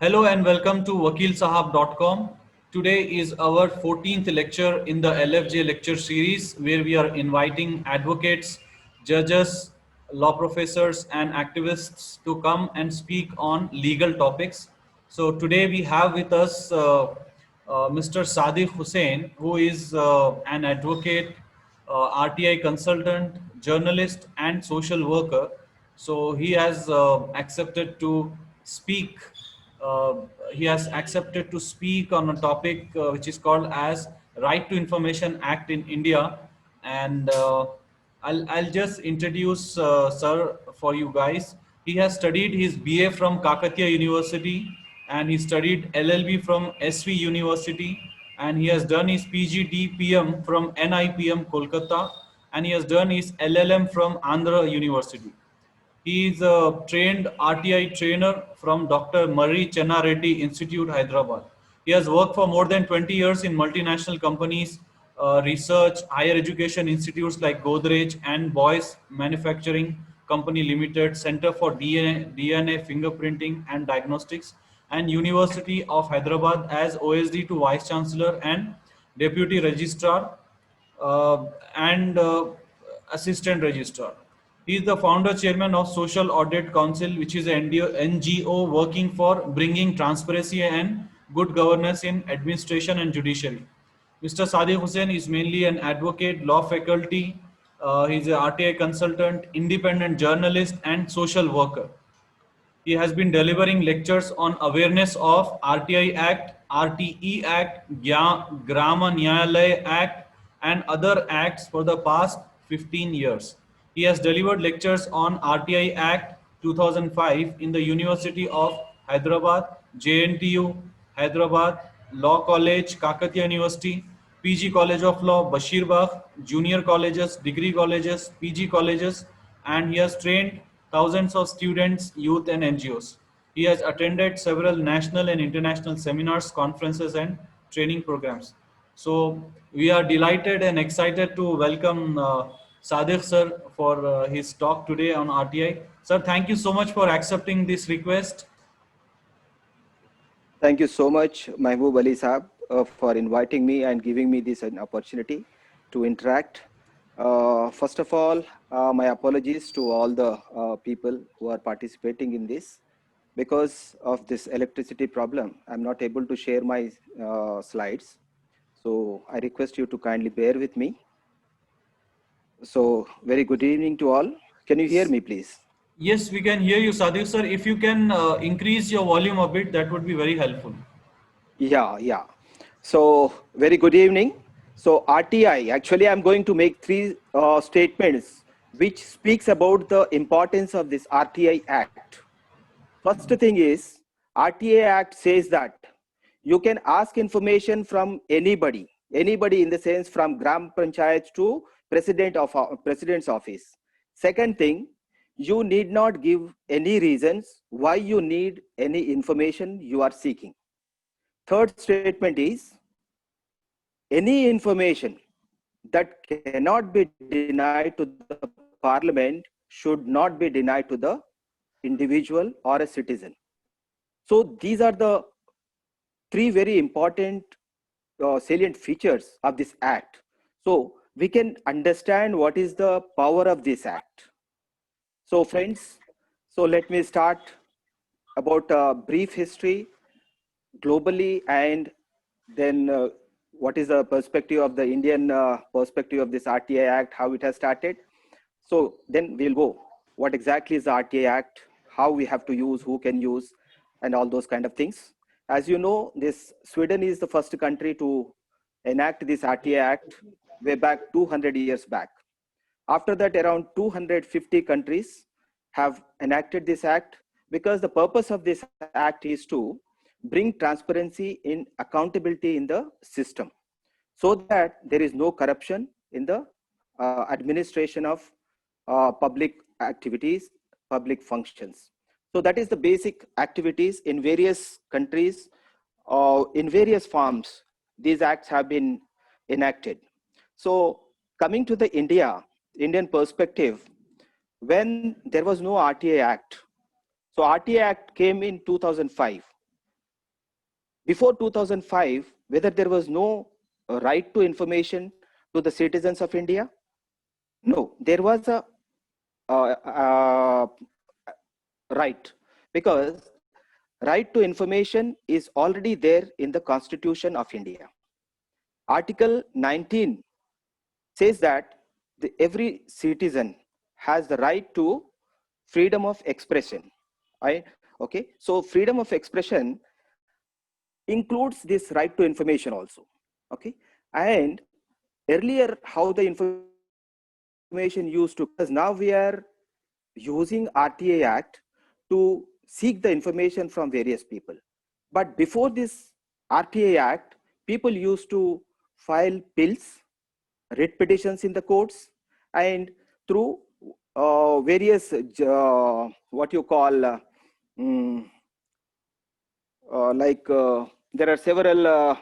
Hello and welcome to wakilsahab.com. Today is our 14th lecture in the LFJ lecture series where we are inviting advocates, judges, law professors and activists to come and speak on legal topics. So today we have with us Mr. Sadiq Hussain, who is an advocate, RTI consultant, journalist and social worker. So he has accepted to speak uh, he has accepted to speak on a topic which is called as Right to Information Act in India. And I'll just introduce sir for you guys. He has studied his BA from Kakatiya University and he studied LLB from SV University and he has done his PGDPM from NIPM Kolkata and he has done his LLM from Andhra University. He is a trained RTI trainer from Dr. Murray Chenna Reddy Institute, Hyderabad. He has worked for more than 20 years in multinational companies, research, higher education institutes like Godrej and Boyce Manufacturing Company Limited, Center for DNA Fingerprinting and Diagnostics, and University of Hyderabad as OSD to Vice Chancellor and Deputy Registrar and assistant registrar. He is the founder chairman of Social Audit Council, which is an NGO working for bringing transparency and good governance in administration and judiciary. Mr. Sadiq Hussain is mainly an advocate, law faculty. He is an RTI consultant, independent journalist, and social worker. He has been delivering lectures on awareness of RTI Act, RTE Act, Grama Nyayalaya Act, and other acts for the past 15 years. He has delivered lectures on RTI Act 2005 in the University of Hyderabad, JNTU, Hyderabad, Law College, Kakatiya University, PG College of Law, Bashirbagh, junior colleges, degree colleges, PG colleges, and he has trained thousands of students, youth, and NGOs. He has attended several national and international seminars, conferences, and training programs. So we are delighted and excited to welcome Sadiq sir for his talk today on RTI. Sir, thank you so much for accepting this request. Thank you so much, Mahbub Ali Saab, for inviting me and giving me this an opportunity to interact. First of all, my apologies to all the people who are participating in this. Because of this electricity problem, I'm not able to share my slides. So I request you to kindly bear with me. So very good evening to all. Can you hear me, please? Yes, we can hear you, Sadiq sir. If you can increase your volume a bit, that would be very helpful. Yeah. So very good evening. So RTI, actually I'm going to make three statements which speaks about the importance of this RTI Act. First thing is, RTI Act says that you can ask information from anybody in the sense from Gram Panchayat to President's office. Second thing, you need not give any reasons why you need any information you are seeking. Third statement is, any information that cannot be denied to the parliament should not be denied to the individual or a citizen. So these are the three very important salient features of this act. So we can understand what is the power of this act. So friends, so let me start about a brief history globally, and then what is the perspective of the Indian perspective of this RTI Act, how it has started. So then we'll go, what exactly is the RTI Act, how we have to use, who can use, and all those kind of things. As you know, this Sweden is the first country to enact this RTI Act way back 200 years back. After that, around 250 countries have enacted this act, because the purpose of this act is to bring transparency in accountability in the system, so that there is no corruption in the administration of public activities, public functions. So that is the basic activities in various countries, in various forms. These acts have been enacted. So coming to the Indian perspective, when there was no RTI Act. So RTI Act came in 2005. before 2005, whether there was no right to information to the citizens of India? No, there was a right, because right to information is already there in the Constitution of India. Article 19 says that every citizen has the right to freedom of expression. Right? Okay, so freedom of expression includes this right to information also. Okay, and earlier how the information used to, because now we are using RTA Act to seek the information from various people. But before this RTA Act, people used to file bills, writ petitions in the courts, and through various what you call there are several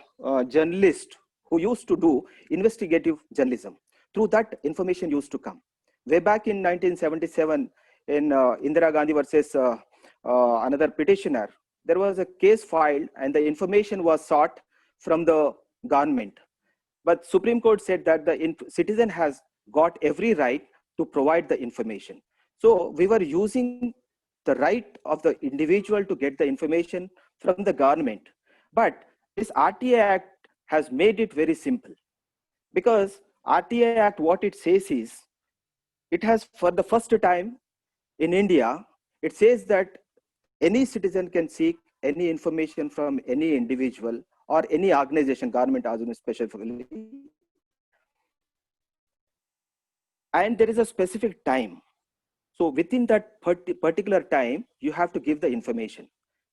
journalists who used to do investigative journalism. Through that, information used to come. Way back in 1977, in Indira Gandhi versus another petitioner, there was a case filed and the information was sought from the government. But Supreme Court said that the citizen has got every right to provide the information. So we were using the right of the individual to get the information from the government. But this RTA Act has made it very simple, because RTA Act, what it says is, it has for the first time in India, it says that any citizen can seek any information from any individual or any organization, government organization specifically, and there is a specific time. So within that particular time, you have to give the information.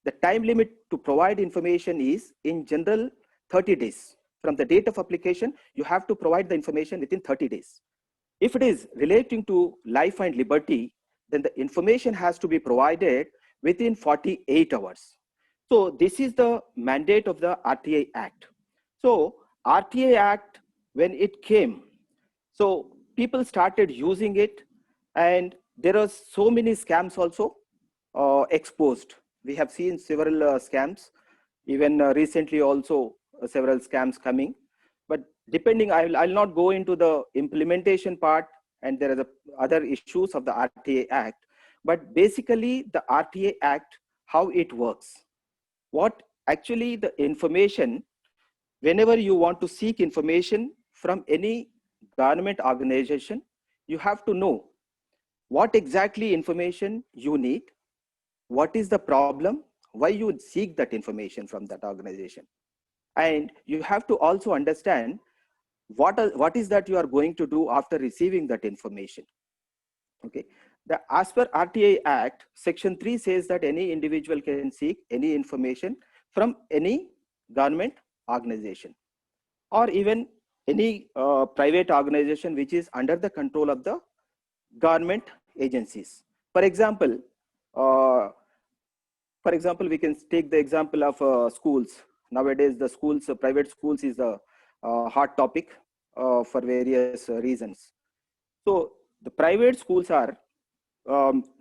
The time limit to provide information is, in general, 30 days. From the date of application, you have to provide the information within 30 days. If it is relating to life and liberty, then the information has to be provided within 48 hours. So this is the mandate of the RTA Act. So RTA Act, when it came, so people started using it, and there are so many scams also exposed. We have seen several scams, even recently also several scams coming. But depending, I'll not go into the implementation part, and there are the other issues of the RTA Act. But basically, the RTA Act, how it works, what actually the information, whenever you want to seek information from any government organization, you have to know what exactly information you need, what is the problem, why you would seek that information from that organization. And you have to also understand what is that you are going to do after receiving that information. Okay, as per RTA Act, Section 3 says that any individual can seek any information from any government organization, or even any private organization which is under the control of the government agencies. For example, we can take the example of schools. Nowadays, the schools, private schools, is a hot topic for various reasons. So the private schools are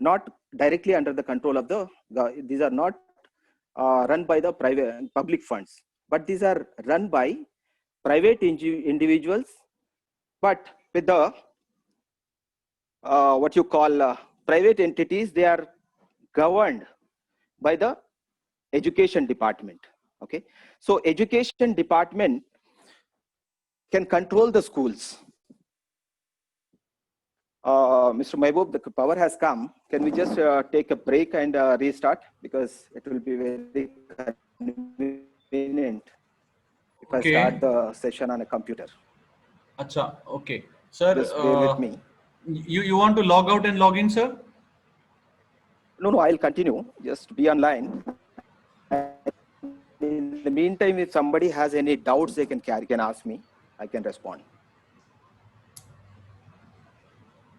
not directly under the control of these are not run by the public funds, but these are run by private individuals, but with the what you call private entities. They are governed by the education department. Okay, so education department can control the schools. Mr. Mehboob, the power has come. Can we just take a break and restart, because it will be very convenient if I start the session on a computer. Acha, okay. Sir, just bear with me. You want to log out and log in, sir? No, I'll continue. Just be online. In the meantime, if somebody has any doubts, they can ask me. I can respond.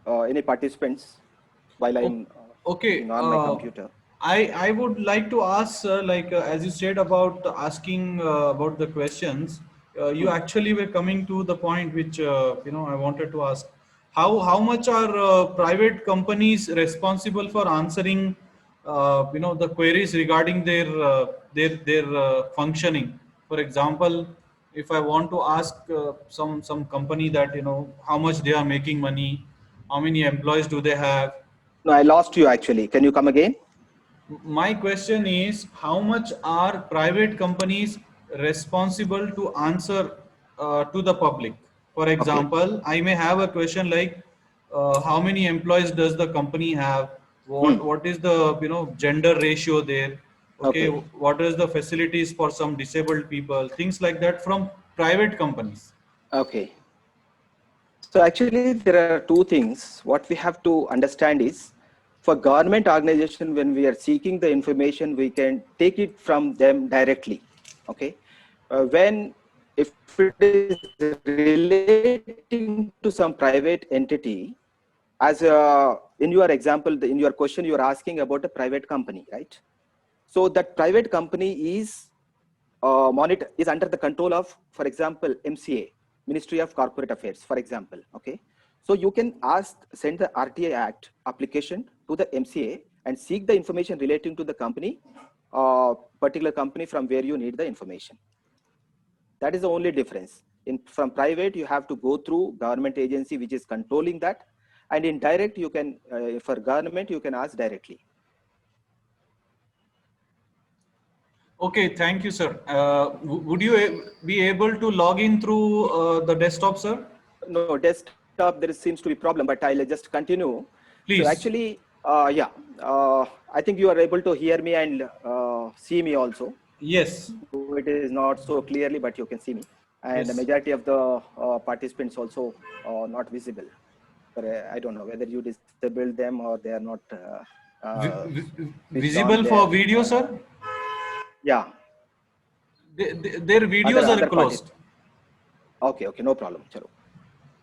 Any participants while I'm on my computer? I would like to ask, sir, like as you said about asking about the questions, you actually were coming to the point which I wanted to ask. How much are private companies responsible for answering the queries regarding their functioning. For example, if I want to ask some company that how much they are making money, how many employees do they have. No, I lost you actually. Can you come again? My question is, how much are private companies responsible to answer to the public? For Okay. example, I may have a question like, how many employees does the company have? Hmm. What is the gender ratio there? Okay, Okay. what is the facilities for some disabled people? Things like that from private companies. Okay. So actually, there are two things. What we have to understand is, for government organization, when we are seeking the information, we can take it from them directly. Okay. When if it is relating to some private entity, as in your example, in your question, you are asking about a private company, right? So that private company is is under the control of, for example, MCA, Ministry of Corporate Affairs, for example. Okay, so you can send the RTI Act application to the MCA and seek the information relating to the company, particular company from where you need the information. That is the only difference. From private, you have to go through government agency which is controlling that, and in direct, you can for government you can ask directly. Okay, thank you, sir. Would you be able to log in through the desktop, sir? No, desktop, there seems to be problem, but I'll just continue. So Please. actually, yeah, I think you are able to hear me and see me also. Yes. Though it is not so clearly, but you can see me. And the Yes. majority of the participants also not visible. But I don't know whether you disabled them or they are not switched on Visible their, for video, sir? yeah, Their videos are other closed. participants. Okay, okay, no problem. Chalo.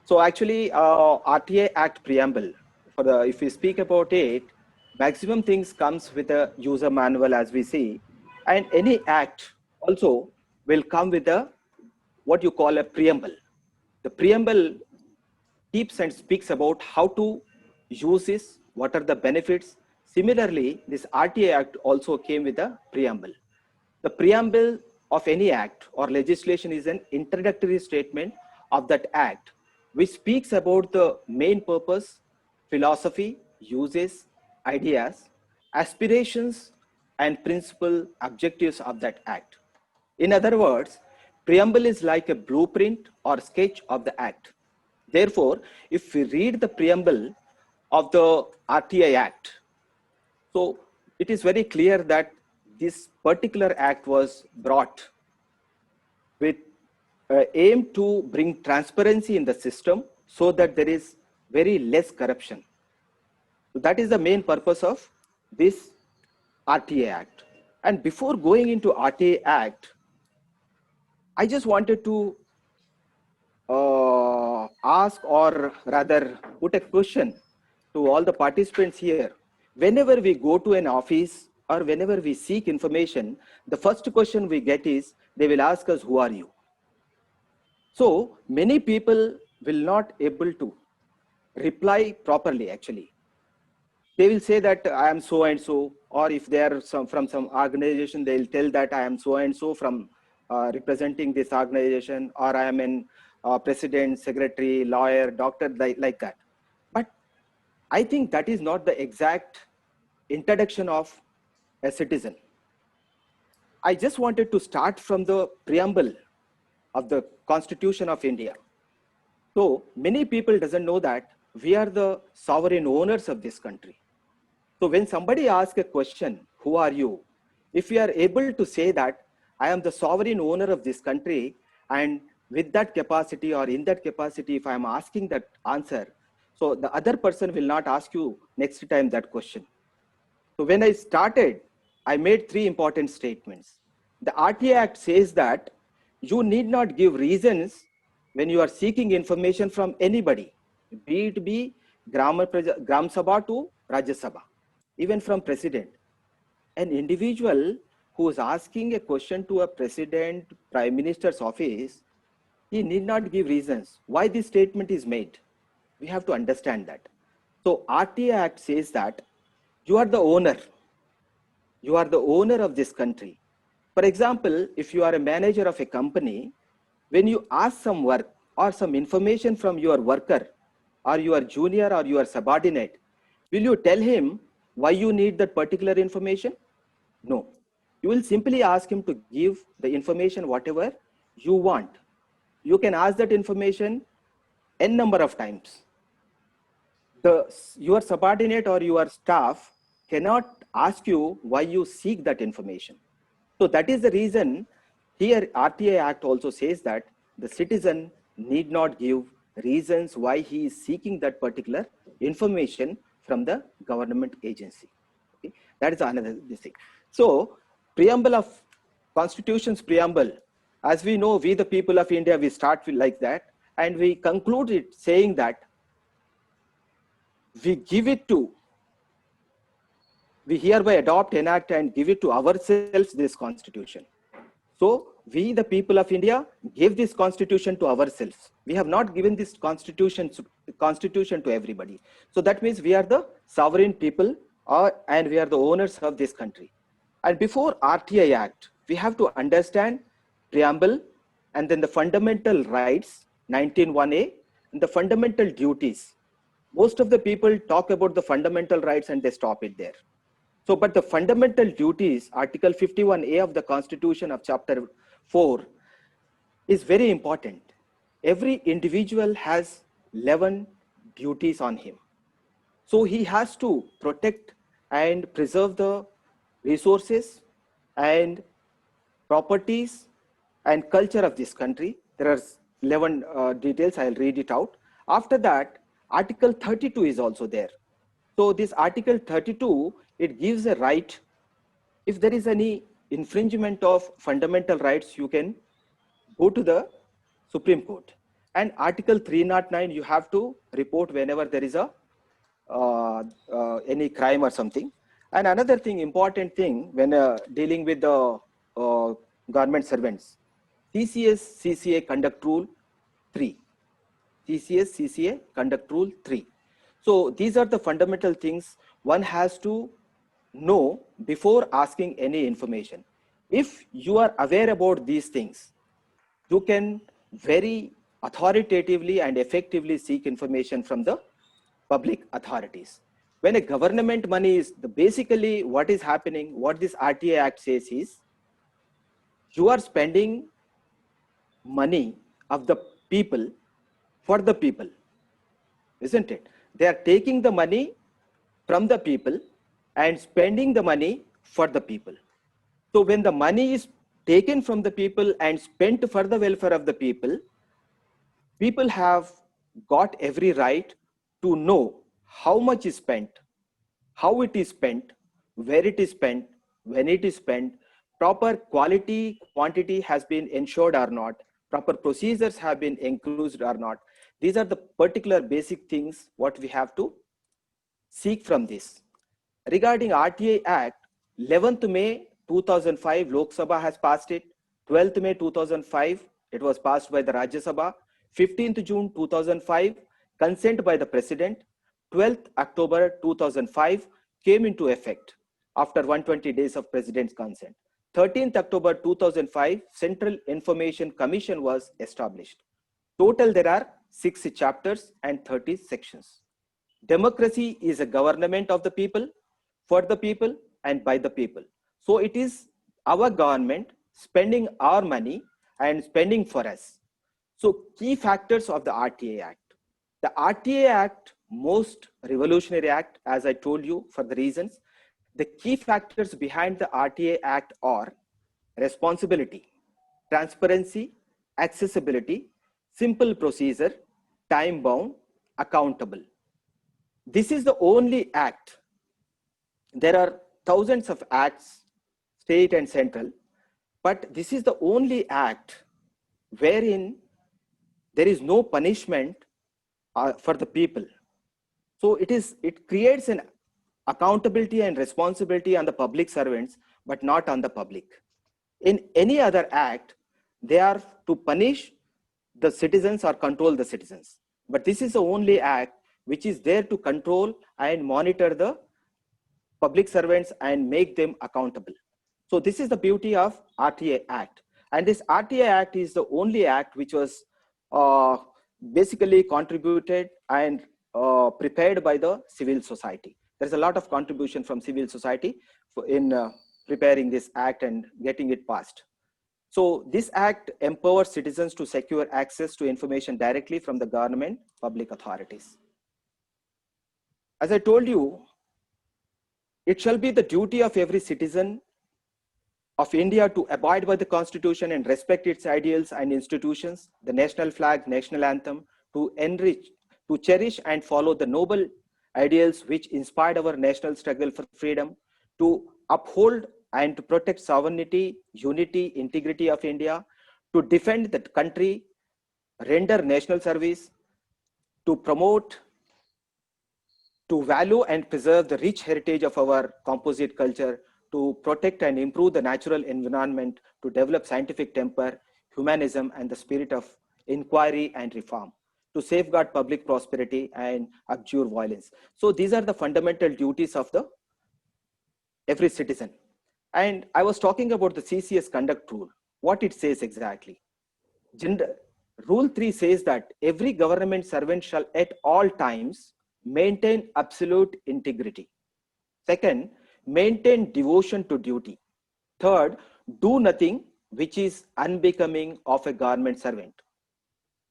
So actually, RTA Act preamble, for the if we speak about it, maximum things comes with a user manual as we see, and any act also will come with a what you call a preamble. The preamble keeps and speaks about how to use this, what are the benefits. Similarly, this RTA Act also came with a preamble. The preamble of any act or legislation is an introductory statement of that act, which speaks about the main purpose, philosophy, uses, ideas, aspirations, and principal objectives of that act. In other words, preamble is like a blueprint or sketch of the act. Therefore, if we read the preamble of the RTI Act, so it is very clear that this particular act was brought with aim to bring transparency in the system so that there is very less corruption. So that is the main purpose of this RTA Act. And before going into RTA Act, I just wanted to ask or rather put a question to all the participants here. Whenever we go to an office or whenever we seek information, the first question we get is they will ask us, who are you? So many people will not able to reply properly actually. They will say that I am so and so, or if they are from some organization, they'll tell that I am so and so from representing this organization, or I am in president, secretary, lawyer, doctor, like that. But I think that is not the exact introduction of a citizen. I just wanted to start from the preamble of the Constitution of India. So many people doesn't know that we are the sovereign owners of this country. So when somebody asks a question, who are you? If we are able to say that I am the sovereign owner of this country, and with that capacity or in that capacity, if I am asking that answer, so the other person will not ask you next time that question. So when I started, I made three important statements. The RTA Act says that you need not give reasons when you are seeking information from anybody, be it be Gram Sabha to Rajya Sabha, even from president. An individual who is asking a question to a president, prime minister's office, he need not give reasons why this statement is made. We have to understand that. So RTA Act says that you are the owner. You are the owner of this country. For example, if you are a manager of a company, when you ask some work or some information from your worker or your junior or your subordinate, will you tell him why you need that particular information? No. You will simply ask him to give the information whatever you want. You can ask that information n number of times. Your subordinate or your staff cannot ask you why you seek that information. So that is the reason here RTI Act also says that the citizen need not give reasons why he is seeking that particular information from the government agency. Okay? That is another thing. So preamble of Constitution's preamble, as we know, we the people of India, we start with like that, and we conclude it saying that we hereby adopt, enact, and give it to ourselves this constitution. So we, the people of India, give this constitution to ourselves. We have not given this constitution to everybody. So that means we are the sovereign people, and we are the owners of this country. And before RTI Act, we have to understand preamble and then the fundamental rights, 19(1)(a), and the fundamental duties. Most of the people talk about the fundamental rights and they stop it there. So, but the fundamental duties, Article 51(a) of the Constitution of Chapter 4 is very important. Every individual has 11 duties on him. So he has to protect and preserve the resources and properties and culture of this country. There are 11 details, I'll read it out. After that, Article 32 is also there. So this Article 32, it gives a right, if there is any infringement of fundamental rights, you can go to the Supreme Court. And Article 309, you have to report whenever there is a any crime or something. And another thing, important thing, when dealing with the government servants, CCS CCA Conduct Rule 3. CCS CCA Conduct Rule 3. So these are the fundamental things one has to know before asking any information. If you are aware about these things, you can very authoritatively and effectively seek information from the public authorities. When a government money is, basically what is happening, what this RTI Act says is, you are spending money of the people for the people, isn't it? They are taking the money from the people and spending the money for the people. So when the money is taken from the people and spent for the welfare of the people, people have got every right to know how much is spent, how it is spent, where it is spent, when it is spent, proper quality, quantity has been ensured or not, proper procedures have been included or not. These are the particular basic things what we have to seek from this. Regarding RTI Act, 11th May 2005, Lok Sabha has passed it. 12th May 2005, it was passed by the Rajya Sabha. 15th June 2005, consent by the President. 12th October 2005, came into effect after 120 days of President's consent. 13th October 2005, Central Information Commission was established. Total, there are 6 chapters and 30 sections. Democracy is a government of the people, for the people, and by the people. So it is our government spending our money and spending for us. So key factors of the RTI Act. The RTI Act, most revolutionary act, as I told you, for the reasons. The key factors behind the RTI Act are responsibility, transparency, accessibility, simple procedure, time bound, accountable. This is the only act. There are thousands of acts, state and central, but this is the only act wherein there is no punishment for the people. So it creates an accountability and responsibility on the public servants, but not on the public. In any other act, they are to punish the citizens or control the citizens. But this is the only act which is there to control and monitor the public servants and make them accountable. So this is the beauty of RTI Act. And this RTI Act is the only act which was basically contributed and prepared by the civil society. There's a lot of contribution from civil society in preparing this act and getting it passed. So this act empowers citizens to secure access to information directly from the government public authorities. As I told you, it shall be the duty of every citizen of India to abide by the Constitution and respect its ideals and institutions, the national flag, national anthem, to enrich, to cherish and follow the noble ideals which inspired our national struggle for freedom, to uphold and to protect sovereignty, unity, integrity of India, to defend the country, render national service, to promote, to value and preserve the rich heritage of our composite culture, to protect and improve the natural environment, to develop scientific temper, humanism, and the spirit of inquiry and reform, to safeguard public prosperity and abjure violence. So these are the fundamental duties of the every citizen. And I was talking about the CCS conduct rule, what it says exactly. Rule 3 says that every government servant shall at all times maintain absolute integrity. Second, maintain devotion to duty. Third, do nothing which is unbecoming of a government servant.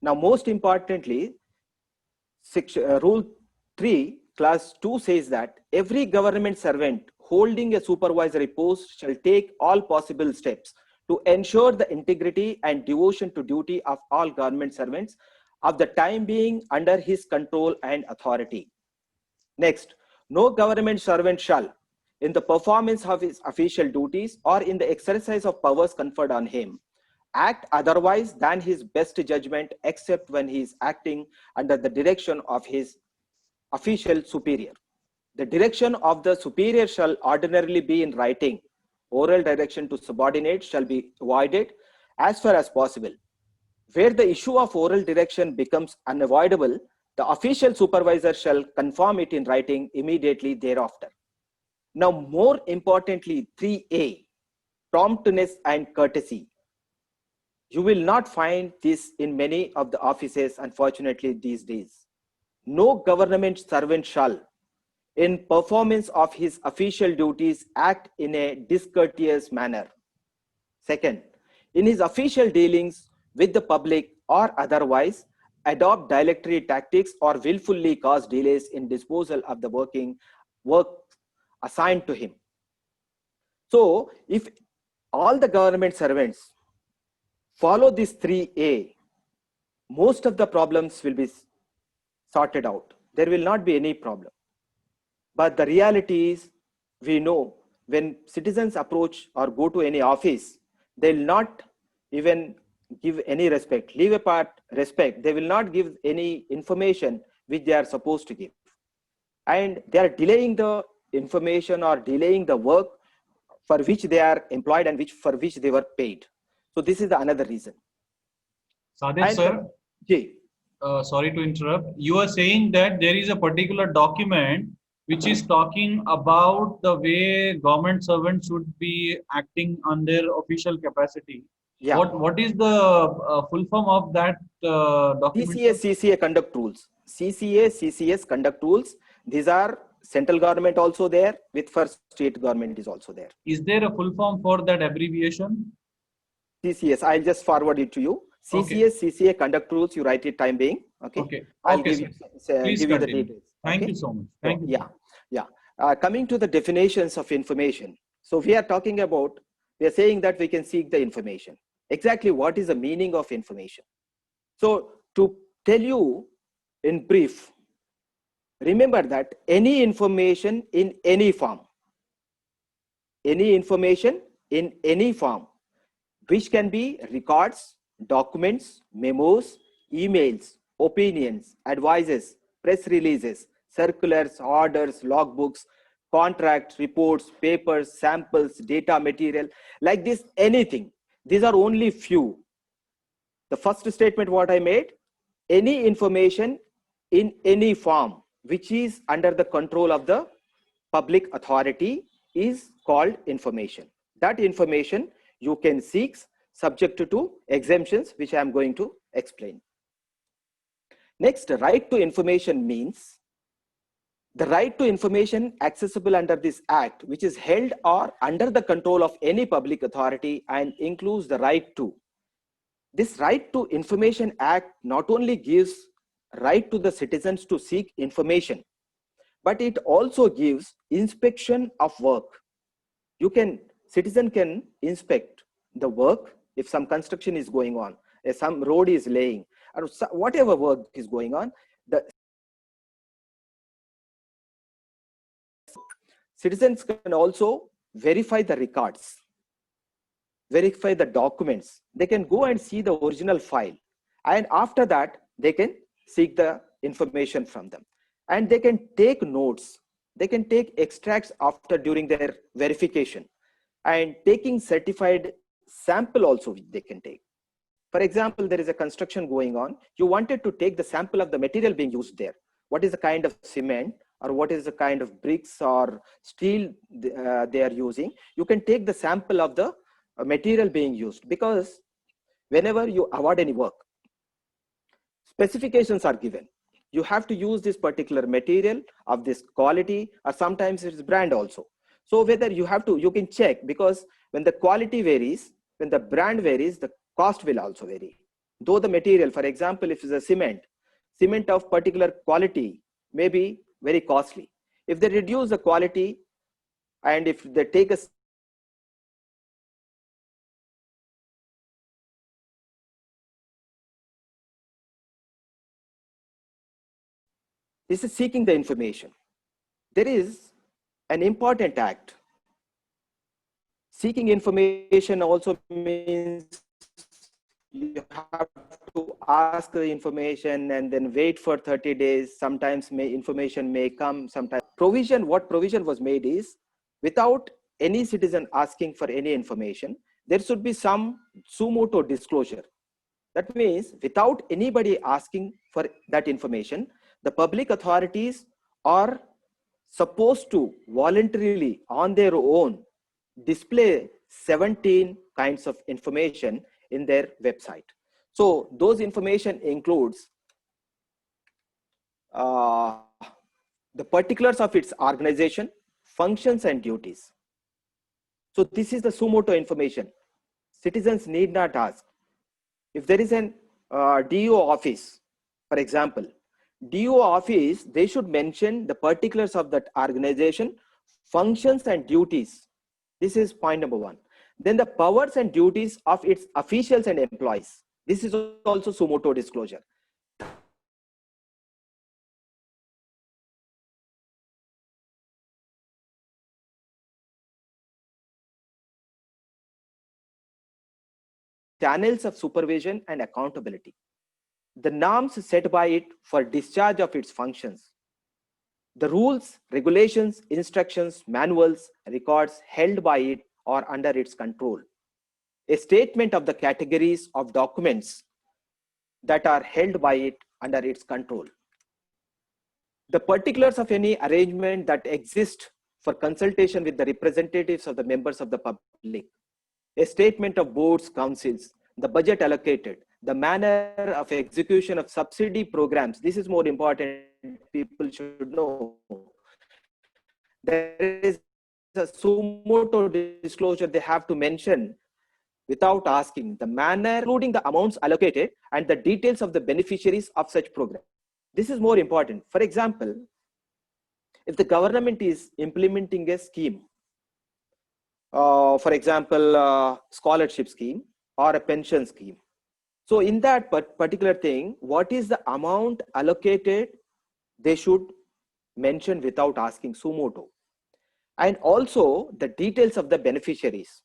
Now, most importantly, Rule 3, Clause 2 says that every government servant holding a supervisory post shall take all possible steps to ensure the integrity and devotion to duty of all government servants of the time being under his control and authority. Next, no government servant shall, in the performance of his official duties or in the exercise of powers conferred on him, act otherwise than his best judgment except when he is acting under the direction of his official superior. The direction of the superior shall ordinarily be in writing. Oral direction to subordinates shall be avoided as far as possible. Where the issue of oral direction becomes unavoidable, the official supervisor shall confirm it in writing immediately thereafter. Now, more importantly, 3A, promptness and courtesy. You will not find this in many of the offices, unfortunately, these days. No government servant shall, in performance of his official duties, act in a discourteous manner. Second, in his official dealings with the public or otherwise, adopt dilatory tactics or willfully cause delays in disposal of the work assigned to him. So, if all the government servants follow this 3A, most of the problems will be sorted out. There will not be any problem. But the reality is, we know when citizens approach or go to any office, they will not even give any respect, leave apart respect. They will not give any information which they are supposed to give. And they are delaying the information or delaying the work for which they are employed and for which they were paid. So this is the another reason. Sadet sir, sorry to interrupt. You are saying that there is a particular document which is talking about the way government servants should be acting on their official capacity. Yeah. What is the full form of that document? CCA conduct rules. CCS conduct rules. These are central government also there, with first state government is also there. Is there a full form for that abbreviation? CCS, I'll just forward it to you. CCS, okay. CCA conduct rules, you write it time being. Okay. Okay. I'll okay, give you the details. Thank you so much. Thank you. Yeah. Coming to the definitions of information. So we are talking about, we are saying that we can seek the information. Exactly what is the meaning of information? So to tell you in brief, remember that any information in any form, which can be records, documents, memos, emails, opinions, advices, press releases, circulars, orders, logbooks, contracts, reports, papers, samples, data material, like this, anything. These are only few. The first statement what I made, any information in any form which is under the control of the public authority is called information. That information you can seek subject to exemptions, which I am going to explain. Next, right to information means the right to information accessible under this act, which is held or under the control of any public authority and includes the right to. This right to information act not only gives right to the citizens to seek information, but it also gives inspection of work. Citizen can inspect the work if some construction is going on, if some road is laying, or whatever work is going on. The citizens can also verify the records, verify the documents. They can go and see the original file, and after that they can seek the information from them, and they can take notes, they can take extracts after during their verification, and taking certified sample also they can take. For example, there is a construction going on, you wanted to take the sample of the material being used there. What is the kind of cement, or what is the kind of bricks or steel they are using? You can take the sample of the material being used, because whenever you award any work, specifications are given. You have to use this particular material of this quality, or sometimes it's brand also. So whether you can check, because when the quality varies, when the brand varies, the cost will also vary. Though the material, for example, if it's a cement of particular quality may be very costly. If they reduce the quality, and if they take a this is seeking the information. There is an important act. Seeking information also means you have to ask the information and then wait for 30 days. Sometimes information may come, sometimes what provision was made is, without any citizen asking for any information, there should be some suo motu disclosure. That means without anybody asking for that information, the public authorities are supposed to voluntarily on their own display 17 kinds of information in their website. So those information includes the particulars of its organization, functions and duties. So this is the suo motu information. Citizens need not ask. If there is an DO office, for example, DO office, they should mention the particulars of that organization, functions and duties. This is point number one. Then the powers and duties of its officials and employees. This is also suo motu disclosure. Channels of supervision and accountability. The norms set by it for discharge of its functions. The rules, regulations, instructions, manuals, records held by it or under its control. A statement of the categories of documents that are held by it under its control. The particulars of any arrangement that exist for consultation with the representatives of the members of the public. A statement of boards, councils, the budget allocated, the manner of execution of subsidy programs. This is more important, people should know. There is a suo motu disclosure they have to mention without asking the manner, including the amounts allocated and the details of the beneficiaries of such program. This is more important. For example, if the government is implementing a scheme, for example, scholarship scheme or a pension scheme. So in that particular thing, what is the amount allocated, they should mention without asking suo motu. And also the details of the beneficiaries.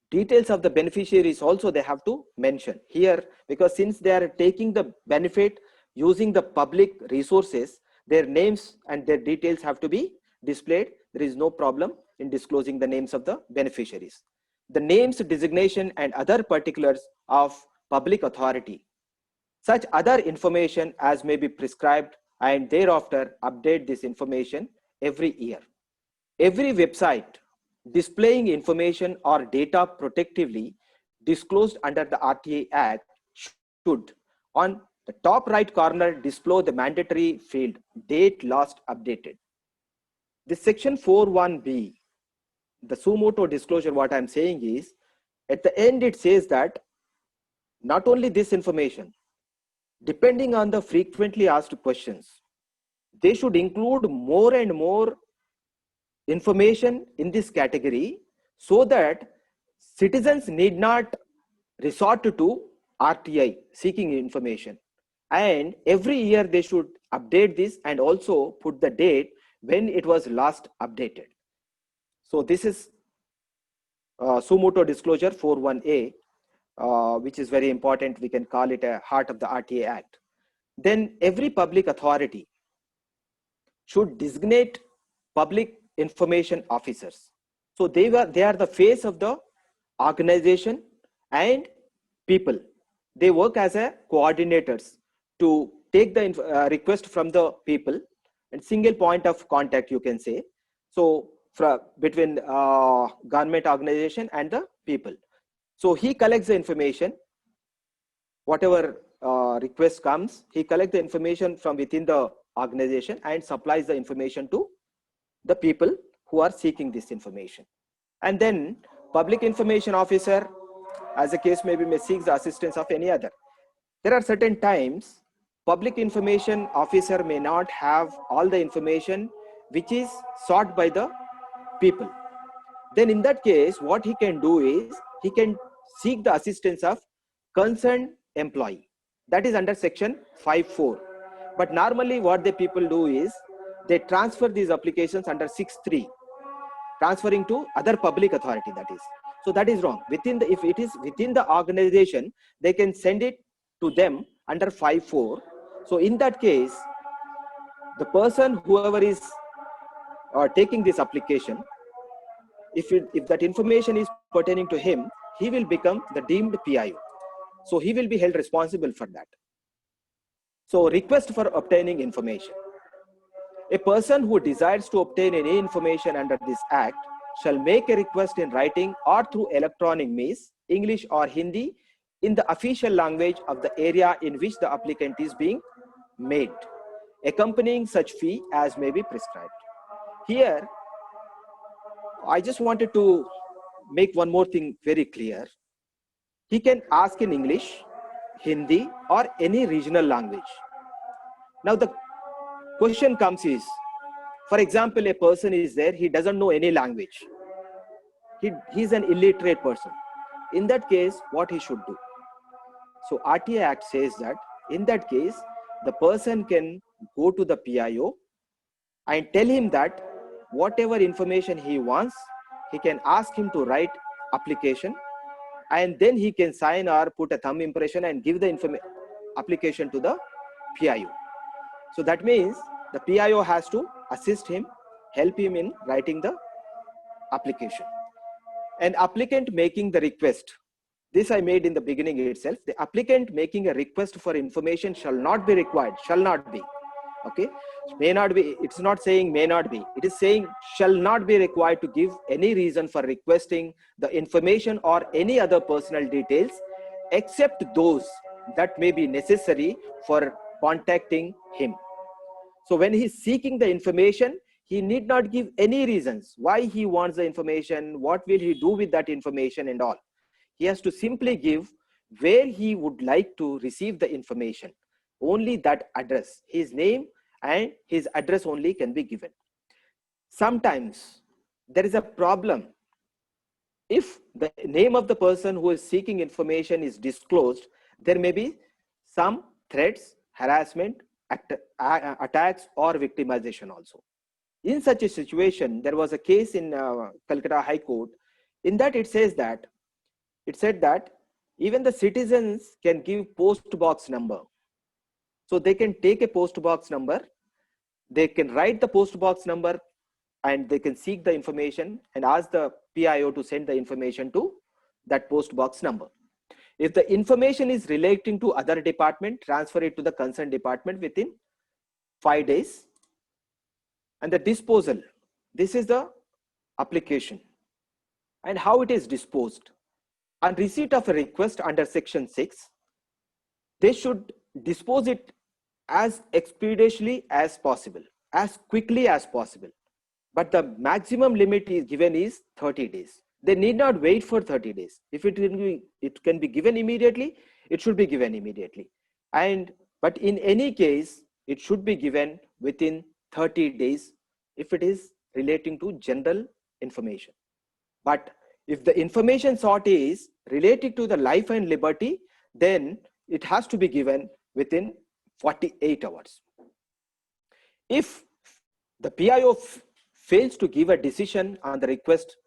Details of the beneficiaries also they have to mention here, because since they are taking the benefit using the public resources, their names and their details have to be displayed. There is no problem in disclosing the names of the beneficiaries. The names, designation and other particulars of public authority. Such other information as may be prescribed, and thereafter update this information every year. every website displaying information or data protectively disclosed under the RTI Act should, on the top right corner, display the mandatory field date last updated. This section 4.1b, the suo motu disclosure, what I'm saying is, at the end it says that not only this information, depending on the frequently asked questions, they should include more and more information in this category so that citizens need not resort to RTI seeking information. And every year they should update this and also put the date when it was last updated. So this is suo motu disclosure 4.1a, which is very important. We can call it a heart of the RTI Act. Then every public authority should designate public information officers. So they are the face of the organization and people. They work as a coordinators to take the request from the people and single point of contact, you can say. So between government organization and the people. So he collects the information, whatever request comes, he collects the information from within the organization and supplies the information to the people who are seeking this information. And then public information officer, as the case may be, may seek the assistance of any other. There are certain times public information officer may not have all the information which is sought by the people. Then in that case, what he can do is he can seek the assistance of concerned employee. That is under section 5.4. But normally what the people do is they transfer these applications under 6.3, transferring to other public authority, that is. So that is wrong. Within the, if it is within the organization, they can send it to them under 5.4. So in that case, the person, whoever is taking this application, if that information is pertaining to him, he will become the deemed PIO. So he will be held responsible for that. So request for obtaining information. A person who desires to obtain any information under this act shall make a request in writing or through electronic means, English or Hindi, in the official language of the area in which the applicant is being made, accompanying such fee as may be prescribed. Here, I just wanted to make one more thing very clear. He can ask in English, Hindi, or any regional language. Now the question comes is, for example, a person is there, he doesn't know any language. He's an illiterate person. In that case, what he should do? So RTI Act says that in that case, the person can go to the PIO and tell him that whatever information he wants, he can ask him to write application, and then he can sign or put a thumb impression and give the application to the PIO. So that means the PIO has to assist him, help him in writing the application. An applicant making the request, this I made in the beginning itself, the applicant making a request for information shall not be required, shall not be. Okay, may not be, it's not saying may not be, it is saying shall not be required to give any reason for requesting the information or any other personal details except those that may be necessary for contacting him. So when he's seeking the information, he need not give any reasons why he wants the information, what will he do with that information and all. He has to simply give where he would like to receive the information. Only that address, his name and his address only can be given. Sometimes there is a problem. If the name of the person who is seeking information is disclosed, there may be some threats, harassment, attacks or victimization also. In such a situation, there was a case in Calcutta High Court. In that it said that even the citizens can give post box number. So they can take a post box number, they can write the post box number, and they can seek the information and ask the PIO to send the information to that post box number. If the information is relating to other department, transfer it to the concerned department within 5 days. And the disposal, this is the application and how it is disposed. On receipt of a request under section 6, they should dispose it as expeditiously as possible, as quickly as possible. But the maximum limit is given is 30 days. They need not wait for 30 days. If it can be given immediately, it should be given immediately. But in any case, it should be given within 30 days if it is relating to general information. But if the information sought is related to the life and liberty, then it has to be given within 48 hours. If the PIO fails to give a decision on the request,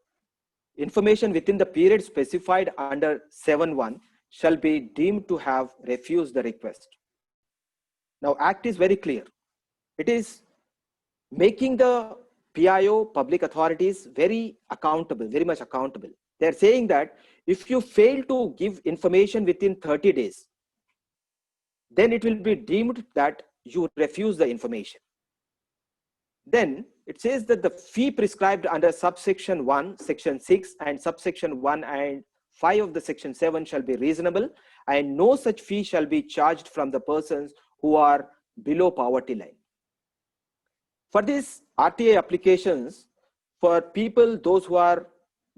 information within the period specified under 7.1 shall be deemed to have refused the request. Now, Act is very clear. It is making the PIO, public authorities, very accountable, very much accountable. They're saying that if you fail to give information within 30 days, then it will be deemed that you refuse the information. Then it says that the fee prescribed under subsection 1, section 6 and subsection 1 and 5 of the section 7 shall be reasonable, and no such fee shall be charged from the persons who are below poverty line. For these RTI applications, for people, those who are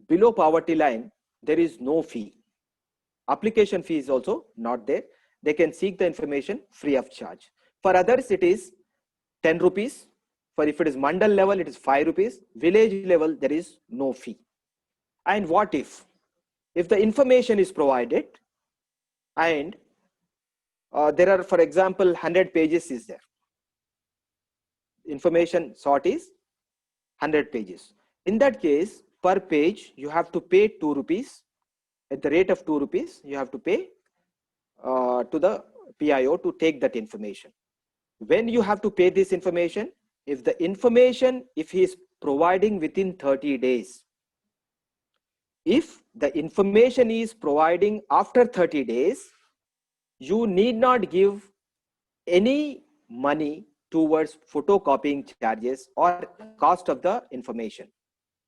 below poverty line, there is no fee. Application fee is also not there. They can seek the information free of charge. For others, it is 10 rupees. For if it is mandal level, it is 5 rupees. Village level, there is no fee. And what if the information is provided and there are, for example, 100 pages is there. Information sought is 100 pages. In that case, per page, you have to pay 2 rupees. At the rate of 2 rupees, you have to pay to the PIO to take that information. When you have to pay this information, if the information, if he is providing within 30 days, if the information is providing after 30 days, you need not give any money towards photocopying charges or cost of the information.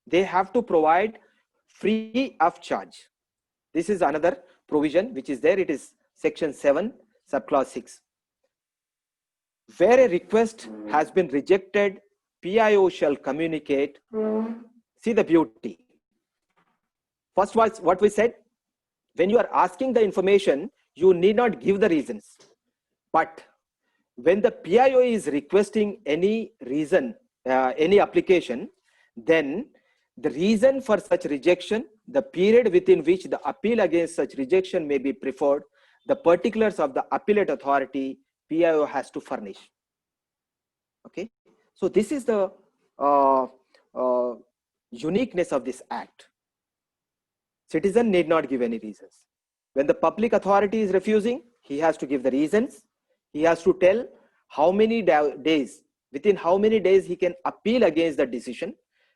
They have to provide free of charge. This is another provision which is there. It is section 7, subclause 6. Where a request has been rejected, PIO shall communicate. See the beauty. First was what we said. When you are asking the information, you need not give the reasons. But when the PIO is requesting any reason, any application, then the reason for such rejection, the period within which the appeal against such rejection may be preferred, the particulars of the appellate authority, PIO has to furnish. Okay, so this is the uniqueness of this act. Citizen need not give any reasons. When the public authority is refusing, he has to give the reasons. He has to tell how many days, within how many days he can appeal against the decision,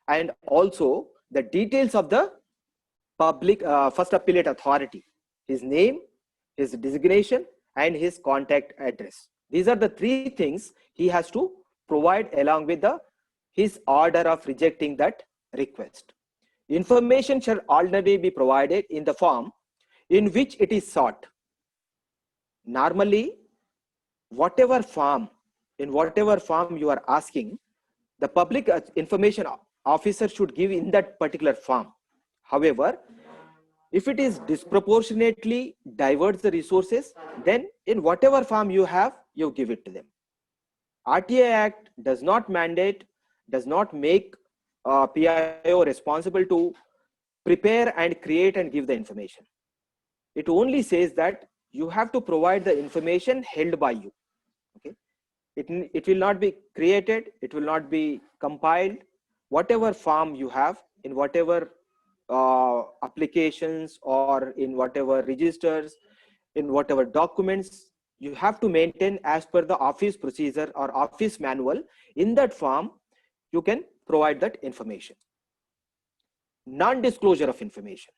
and also the details of the public first appellate authority, his name, his designation, and his contact address. These are the 3 things he has to provide along with his order of rejecting that request. Information shall already be provided in the form in which it is sought. Normally, whatever form you are asking, the public information officer should give in that particular form. However, if it is disproportionately diverts the resources, then in whatever form you have, you give it to them. RTI Act does not mandate, does not make PIO responsible to prepare and create and give the information. It only says that you have to provide the information held by you. Okay, it will not be created, it will not be compiled. Whatever form you have, in whatever applications or in whatever registers, in whatever documents, you have to maintain as per the office procedure or office manual. In that form, you can provide that information. Non-disclosure of information.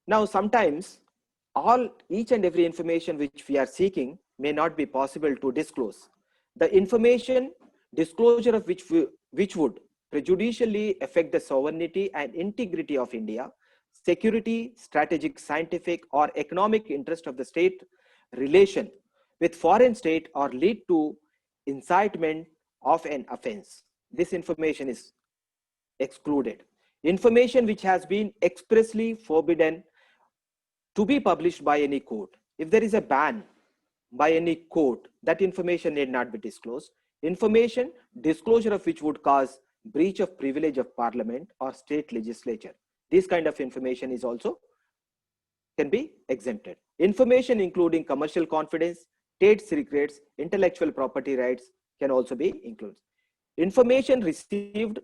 Now, sometimes each and every information which we are seeking may not be possible to disclose. The information disclosure of which would prejudicially affect the sovereignty and integrity of India, security, strategic, scientific, or economic interest of the state relation with foreign state, or lead to incitement of an offense. This information is excluded. Information which has been expressly forbidden to be published by any court. If there is a ban by any court, that information need not be disclosed. Information, disclosure of which would cause breach of privilege of parliament or state legislature. This kind of information is also can be exempted. Information including commercial confidence, state secrets, intellectual property rights can also be included. Information received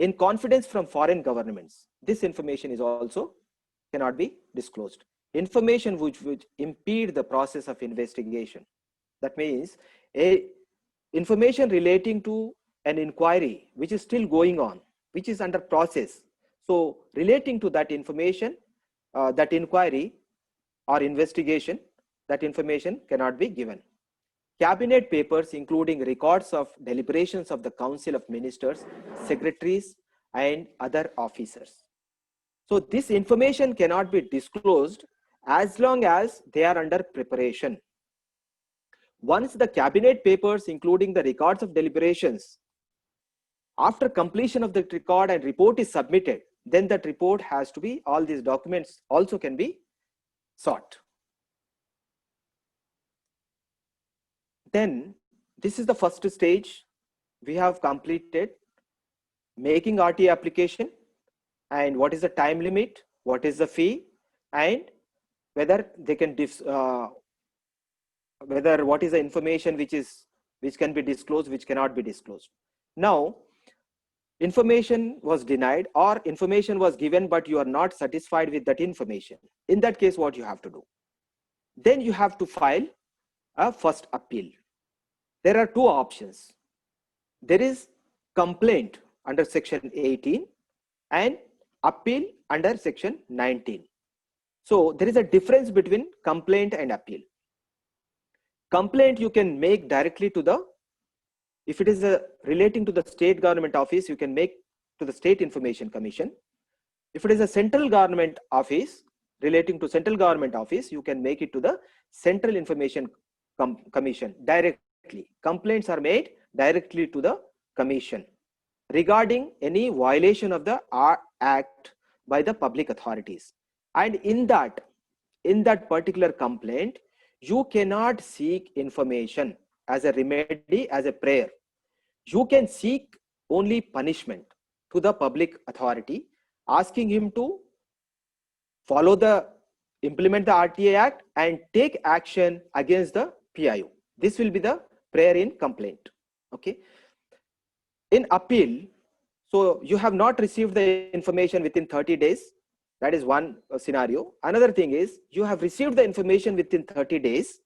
in confidence from foreign governments. This information is also cannot be disclosed. Information which would impede the process of investigation. That means information relating to an inquiry which is still going on, which is under process. So relating to that information, that inquiry or investigation, that information cannot be given. Cabinet papers including records of deliberations of the Council of Ministers, Secretaries, and other officers. So this information cannot be disclosed as long as they are under preparation. Once the cabinet papers including the records of deliberations, after completion of the record and report is submitted, then that report has to be, all these documents also can be sought. Then this is the first stage. We have completed making RTA application, and what is the time limit, what is the fee, and whether they can whether what is the information which can be disclosed, which cannot be disclosed. Now information was denied or information was given but you are not satisfied with that information. In that case, what you have to do? Then you have to file a first appeal. There are two options. There is complaint under section 18 and appeal under section 19. So there is a difference between complaint and appeal. Complaint you can make directly to the, if it is relating to the state government office, you can make to the State Information Commission. If it is a central government office, relating to central government office, you can make it to the Central Information Commission directly. Complaints are made directly to the commission regarding any violation of the act by the public authorities. And in that particular complaint, you cannot seek information as a remedy, as a prayer. You can seek only punishment to the public authority, asking him to implement the RTA Act and take action against the PIO. This will be the prayer in complaint. Okay. In appeal, so you have not received the information within 30 days. That is one scenario. Another thing is you have received the information within 30 days,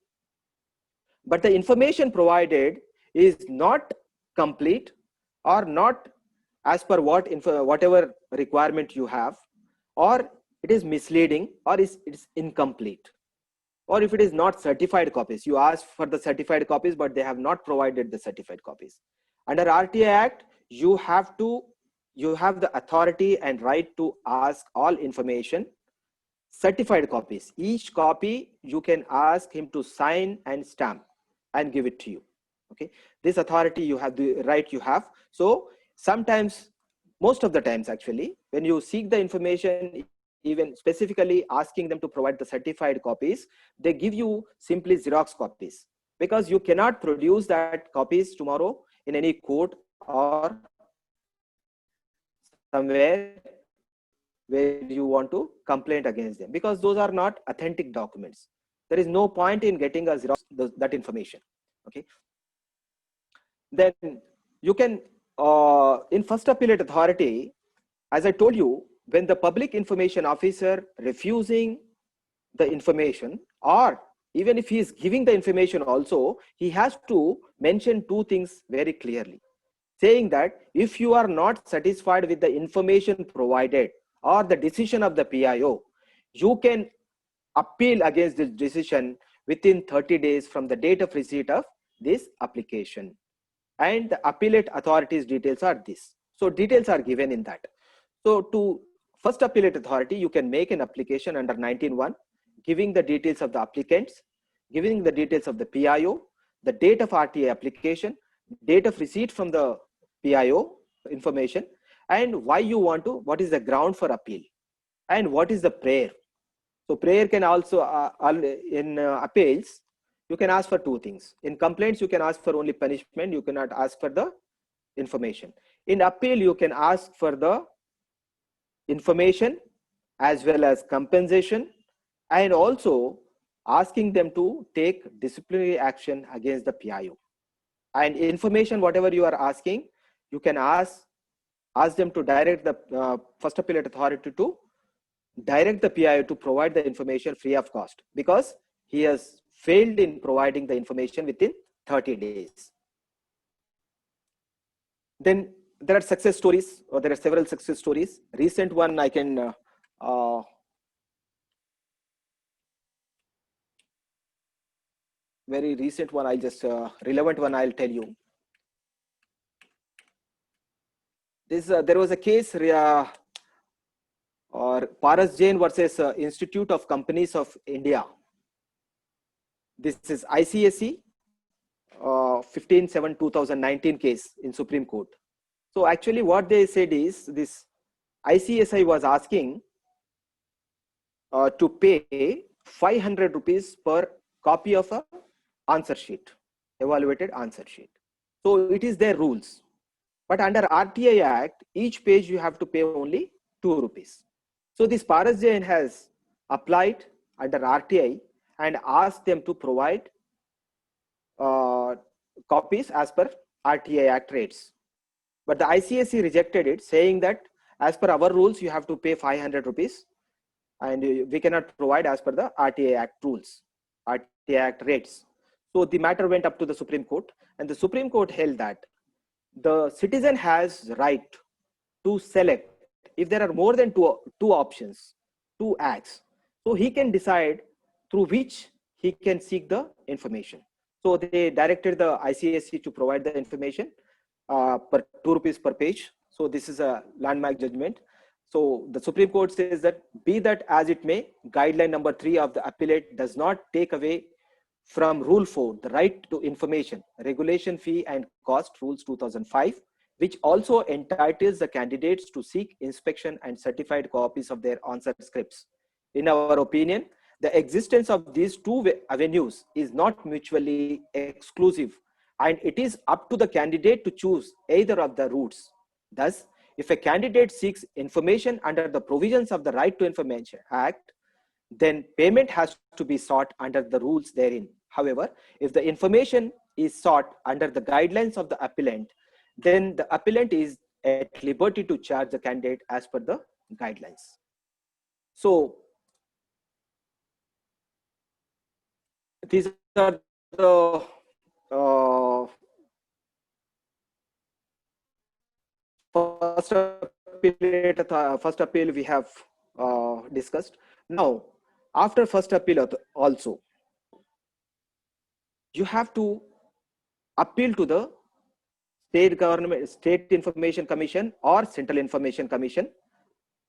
but the information provided is not complete or not as per whatever requirement you have, or it is misleading, or it is incomplete, or if it is not certified copies. You ask for the certified copies, but they have not provided the certified copies. Under RTA Act, you have the authority and right to ask all information, certified copies. Each copy you can ask him to sign and stamp and give it to you. Okay, this authority you have, the right you have. So sometimes, most of the times actually, when you seek the information, even specifically asking them to provide the certified copies, they give you simply Xerox copies, because you cannot produce that copies tomorrow in any court or somewhere where you want to complain against them, because those are not authentic documents. There is no point in getting a Xerox that information. Okay. Then you can, in first appellate authority, as I told you, when the public information officer refusing the information, or even if he is giving the information also, he has to mention two things very clearly, saying that if you are not satisfied with the information provided or the decision of the PIO, you can appeal against this decision within 30 days from the date of receipt of this application. And the appellate authorities details are this. So details are given in that. So to first appellate authority, you can make an application under 19(1), giving the details of the applicants, giving the details of the PIO, the date of RTA application, date of receipt from the PIO information, and why you want to, what is the ground for appeal, and what is the prayer. So prayer can also, in appeals, you can ask for two things. In complaints, you can ask for only punishment. You cannot ask for the information. In appeal, you can ask for the information as well as compensation, and also asking them to take disciplinary action against the PIO. And information, whatever you are asking, you can ask them to direct the first appellate authority to direct the PIO to provide the information free of cost, because he has failed in providing the information within 30 days. Then there are success stories, or there are several success stories. Recent one I can very recent one, I'll just relevant one I'll tell you. This there was a case or Paras Jain versus Institute of Companies of India. This is ICSE 15/7/2019 case in Supreme Court. So actually what they said is, this ICSI was asking to pay 500 rupees per copy of a answer sheet, evaluated answer sheet. So it is their rules. But under RTI Act, each page you have to pay only 2 rupees. So this Paras Jain has applied under RTI and asked them to provide copies as per RTI Act rates. But the ICSE rejected it, saying that as per our rules, you have to pay 500 rupees and we cannot provide as per the RTI Act rules, RTI Act rates. So the matter went up to the Supreme Court, and the Supreme Court held that the citizen has right to select, if there are more than two options, 2 acts, so he can decide through which he can seek the information. So they directed the ICSE to provide the information per 2 rupees per page. So this is a landmark judgment. So the Supreme Court says that, be that as it may, guideline number 3 of the appellate does not take away from Rule 4 the right to information, regulation fee and cost rules 2005, which also entitles the candidates to seek inspection and certified copies of their answer scripts. In our opinion, the existence of these 2 avenues is not mutually exclusive, and it is up to the candidate to choose either of the routes. Thus, if a candidate seeks information under the provisions of the Right to Information Act, then payment has to be sought under the rules therein. However, if the information is sought under the guidelines of the appellant, then the appellant is at liberty to charge the candidate as per the guidelines. So these are the first appeal we have discussed. Now, after first appeal also, you have to appeal to the state government, state information commission or central information commission.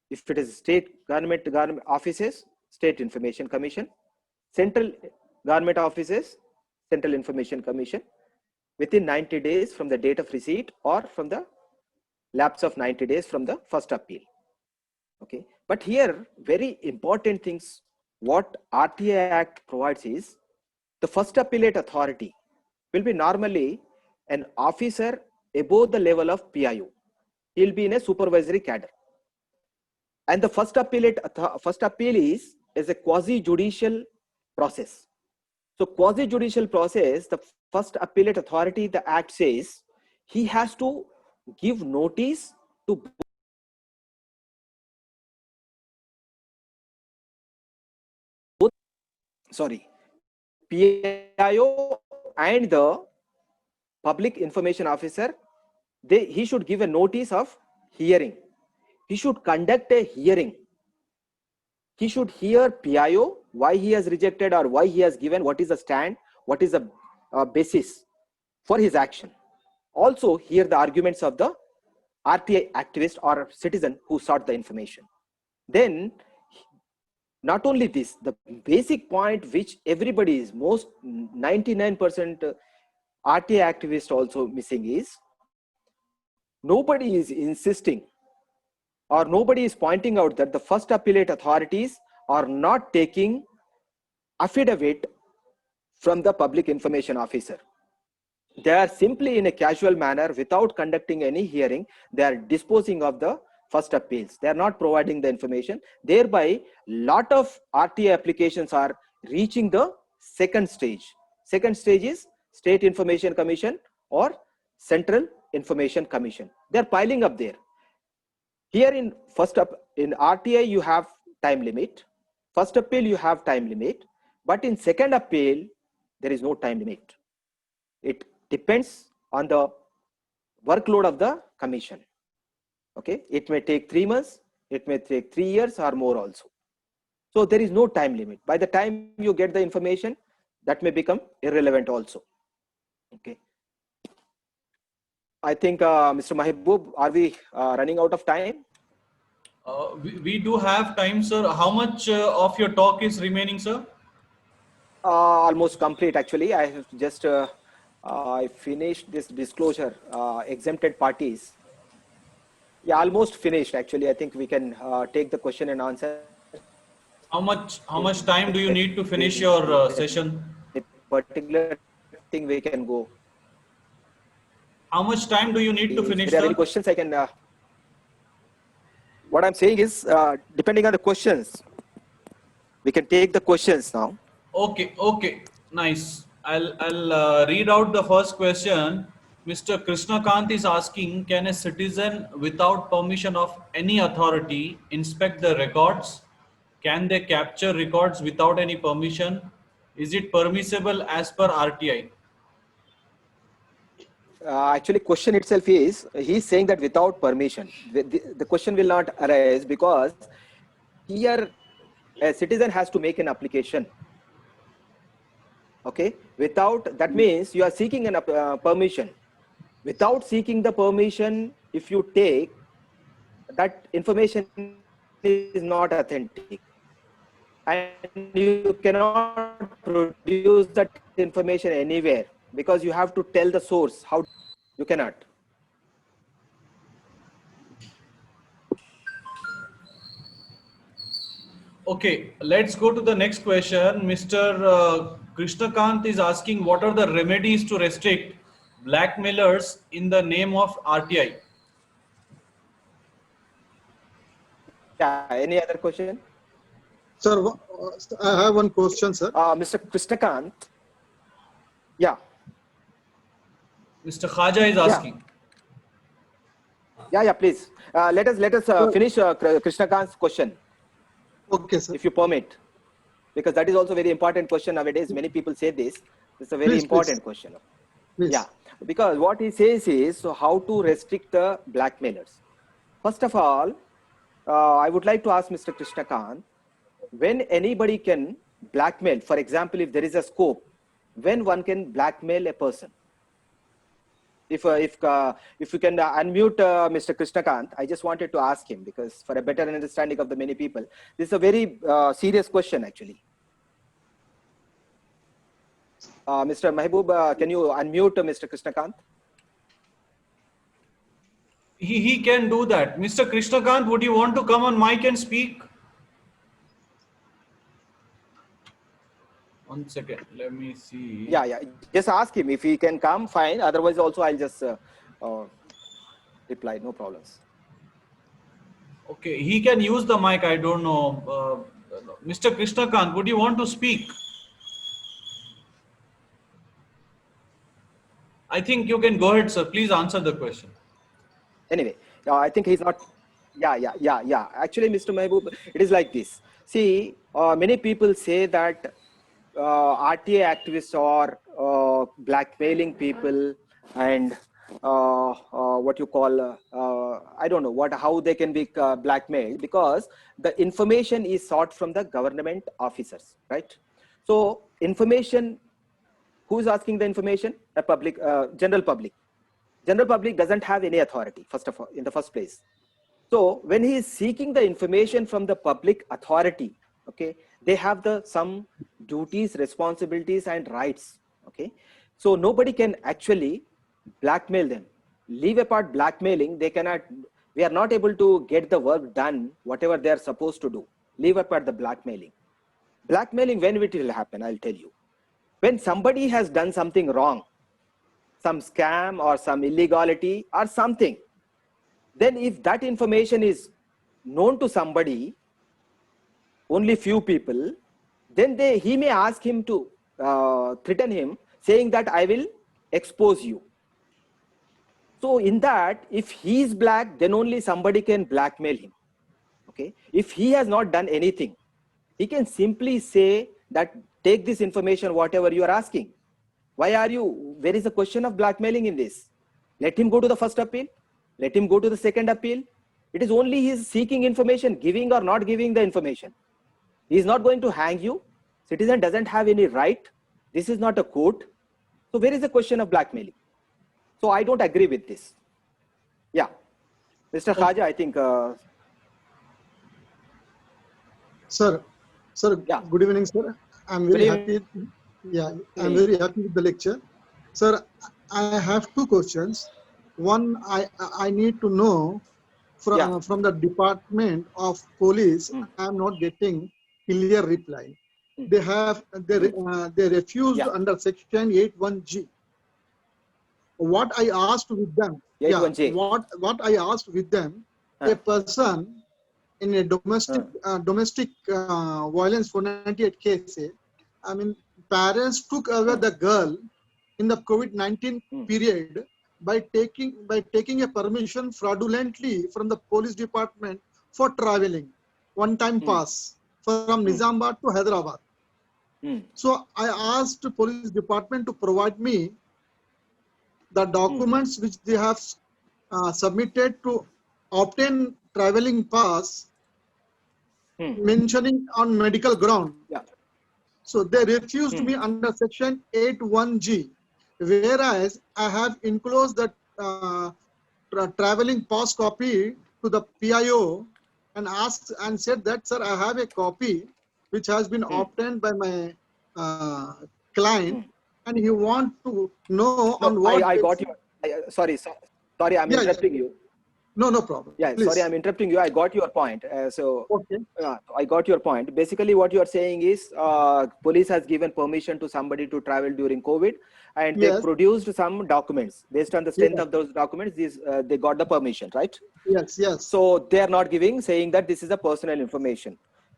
If it is state government offices, state information commission, central government offices, central information commission, within 90 days from the date of receipt or from the lapse of 90 days from the first appeal. Okay, but here very important things what RTI Act provides is, the first appellate authority will be normally an officer above the level of PIO. He will be in a supervisory cadre. And the first appeal is a quasi-judicial process. So quasi-judicial process, the first appellate authority, the Act says, he has to give notice to both, PIO and the public information officer. He should give a notice of hearing. He should conduct a hearing. He should hear PIO, why he has rejected or why he has given, what is the stand, what is the basis for his action. Also hear the arguments of the RTI activist or citizen who sought the information. Then not only this, the basic point which everybody is most 99% RTI activist also missing is nobody is insisting or nobody is pointing out that the first appellate authorities are not taking affidavit from the public information officer. They are simply in a casual manner without conducting any hearing. They are disposing of the first appeals. They are not providing the information. Thereby, lot of RTA applications are reaching the second stage. Second stage is State Information Commission or Central Information Commission. They are piling up there. Here in RTI, you have time limit. First appeal, you have time limit. But in second appeal, there is no time limit. It depends on the workload of the commission. Okay, it may take 3 months, it may take 3 years or more also. So there is no time limit. By the time you get the information, that may become irrelevant also. Okay. I think Mr. Mahbub, are we running out of time? We do have time, sir. How much of your talk is remaining, sir? Almost complete actually. I have just I finished this disclosure, exempted parties. Yeah, almost finished actually. I think we can take the question and answer. How much time do you need to finish your session? A particular thing we can go. How much time do you need to finish, If there are sir? any questions, I can. What I'm saying is, depending on the questions, we can take the questions now. Okay, nice. I'll read out the first question. Mr. Krishnakant is asking, can a citizen without permission of any authority inspect the records? Can they capture records without any permission? Is it permissible as per RTI? Actually, question itself is, he's saying that without permission. The question will not arise because here a citizen has to make an application. Okay, without, that means you are seeking an permission. Without seeking the permission, if you take, that information is not authentic. And you cannot produce that information anywhere because you have to tell the source. How you cannot. Okay, let's go to the next question. Mr. Krishnakant is asking, what are the remedies to restrict blackmailers in the name of RTI? Yeah, any other question? Sir, I have one question, sir. Mr. Krishnakant. Yeah. Mr. Khaja is asking. Yeah, please. Let us finish Krishnakant's question. Okay, sir. If you permit, because that is also a very important question nowadays. Many people say this. It's a very important question. Please. Yeah, because what he says is, so how to restrict the blackmailers. First of all, I would like to ask Mr. Krishnakant, when anybody can blackmail, for example, if there is a scope, when one can blackmail a person. If you can unmute Mr. Krishnakant, I just wanted to ask him because for a better understanding of the many people, this is a very serious question actually. Mr. Mahbub, can you unmute Mr. Krishnakant? He can do that. Mr. Krishnakant, would you want to come on mic and speak? 1 second, let me see. Yeah. Just ask him if he can come, fine. Otherwise, also I'll just reply. No problems. Okay, he can use the mic. I don't know. Mr. Krishnakant, would you want to speak? I think you can go ahead, sir. Please answer the question. Anyway, I think he's not. Yeah. Actually, Mr. Mahbub, it is like this. See, many people say that RTA activists are blackmailing people and what you call, I don't know how they can be blackmailed because the information is sought from the government officers, right? So information, who's asking the information? A public, general public. General public doesn't have any authority, first of all, in the first place. So when he is seeking the information from the public authority, okay, they have some duties, responsibilities, and rights. Okay, so nobody can actually blackmail them. Leave apart blackmailing, they cannot. We are not able to get the work done, whatever they are supposed to do. Leave apart the blackmailing. Blackmailing, when it will happen, I'll tell you. When somebody has done something wrong, some scam or some illegality or something, then if that information is known to somebody, only few people, then he may ask him to threaten him, saying that I will expose you. So in that, if he is black, then only somebody can blackmail him. Okay, if he has not done anything, he can simply say that take this information, whatever you are asking. Why are you? Where is the question of blackmailing in this? Let him go to the first appeal. Let him go to the second appeal. It is only he is seeking information, giving or not giving the information. He is not going to hang you. Citizen doesn't have any right. This is not a court. So where is the question of blackmailing? So I don't agree with this. Yeah. Mr. Khaja, I think. Sir, Yeah. good evening, sir. I'm very happy. Yeah, I'm very happy with the lecture. Sir, I have two questions. One, I need to know from the Department of Police. I'm not getting clear reply. They refused under Section 81G. What I asked with them, what I asked with them, a person in a domestic violence 498 case, I mean, parents took away the girl in the COVID-19 period by taking a permission fraudulently from the police department for traveling, one-time pass from Nizamabad to Hyderabad. So I asked the police department to provide me the documents which they have submitted to obtain traveling pass, mentioning on medical ground. So they refused me under Section 81G, whereas I have enclosed that traveling pass copy to the PIO and asked and said that, sir, I have a copy which has been obtained by my client, and he want to know on what. I got you. Sorry, I'm interrupting you. No problem. Yeah, please. Sorry, I'm interrupting you. I got your point. Okay. I got your point. Basically, what you are saying is police has given permission to somebody to travel during COVID, and they produced some documents. Based on the strength of those documents, they got the permission, right? Yes. So they are not giving, saying that this is a personal information.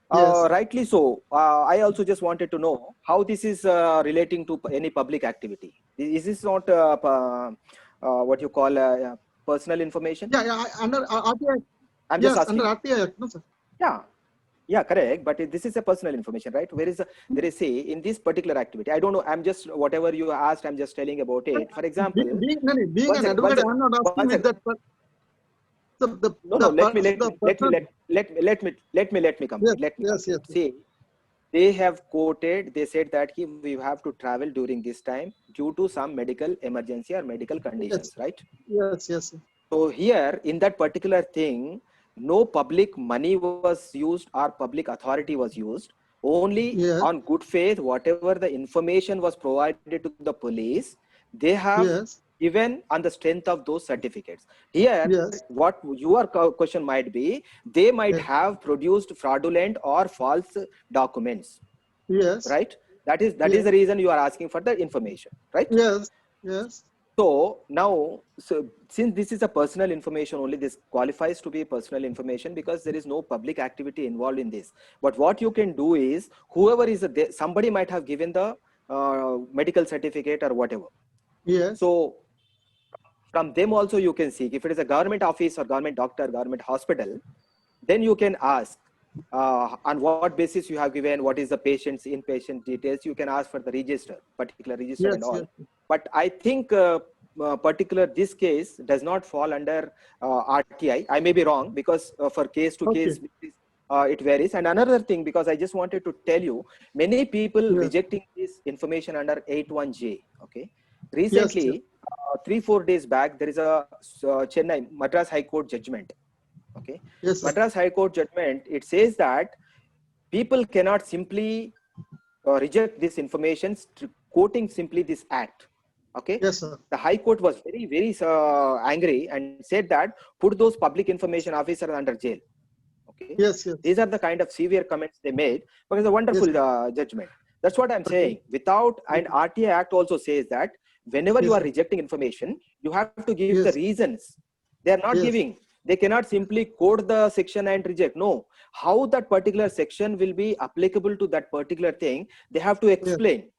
Rightly so. I also just wanted to know how this is relating to any public activity. Is this not what you call personal information? Yeah. Under RTI. I'm just asking. Under RTI Act, no, sir. Yeah, correct. But this is a personal information, right? There is say in this particular activity. I don't know. I'm just whatever you asked. I'm just telling about it. For example, being an advocate, I'm not asking with that. Let me come. Yes. See, they have quoted. They said that we have to travel during this time due to some medical emergency or medical conditions, right? Yes. So here in that particular thing, no public money was used or public authority was used. Only on good faith, whatever the information was provided to the police, they have given on the strength of those certificates. Here, what your question might be, they might have produced fraudulent or false documents. Right? That is the reason you are asking for the information, right? Yes. So now, since this is a personal information only, this qualifies to be personal information because there is no public activity involved in this. But what you can do is, whoever is somebody might have given the medical certificate or whatever. So from them also you can seek. If it is a government office or government doctor, government hospital, then you can ask on what basis you have given, what is the patient's inpatient details. You can ask for the particular register and all. But I think particular this case does not fall under RTI. I may be wrong because for case to case it varies. And another thing, because I just wanted to tell you, many people rejecting this information under 81J. Okay. Recently, 3-4 days back, there is a Chennai Madras High Court judgment. Okay, Yes, sir. Madras High Court judgment. It says that people cannot simply reject this information, quoting simply this act. Okay. Yes, sir. The High Court was very angry and said that put those public information officers under jail. Okay. Yes, yes. These are the kind of severe comments they made, but it's a wonderful judgment. That's what I'm saying. Without, and RTI Act also says that whenever you are rejecting information, you have to give the reasons. They are not giving. They cannot simply quote the section and reject. No, how that particular section will be applicable to that particular thing, they have to explain.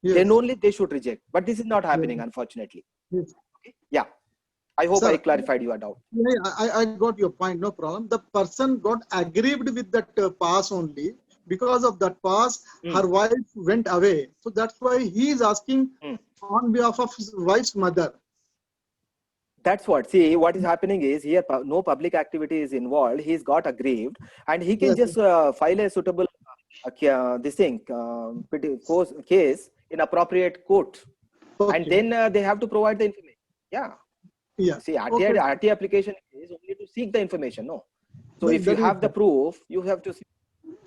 Then only they should reject. But this is not happening, unfortunately. Yes. Okay? Yeah. I hope Sir, I clarified your doubt. I got your point, no problem. The person got aggrieved with that pass only. Because of that pass, her wife went away. So that's why he is asking on behalf of his wife's mother. That's what. See, what is happening is here, no public activity is involved. He's got aggrieved, and he can just file a suitable case in appropriate court, and then they have to provide the information. Yeah. Yeah. See, RTI application is only to seek the information. No. So if you have the proof, you have to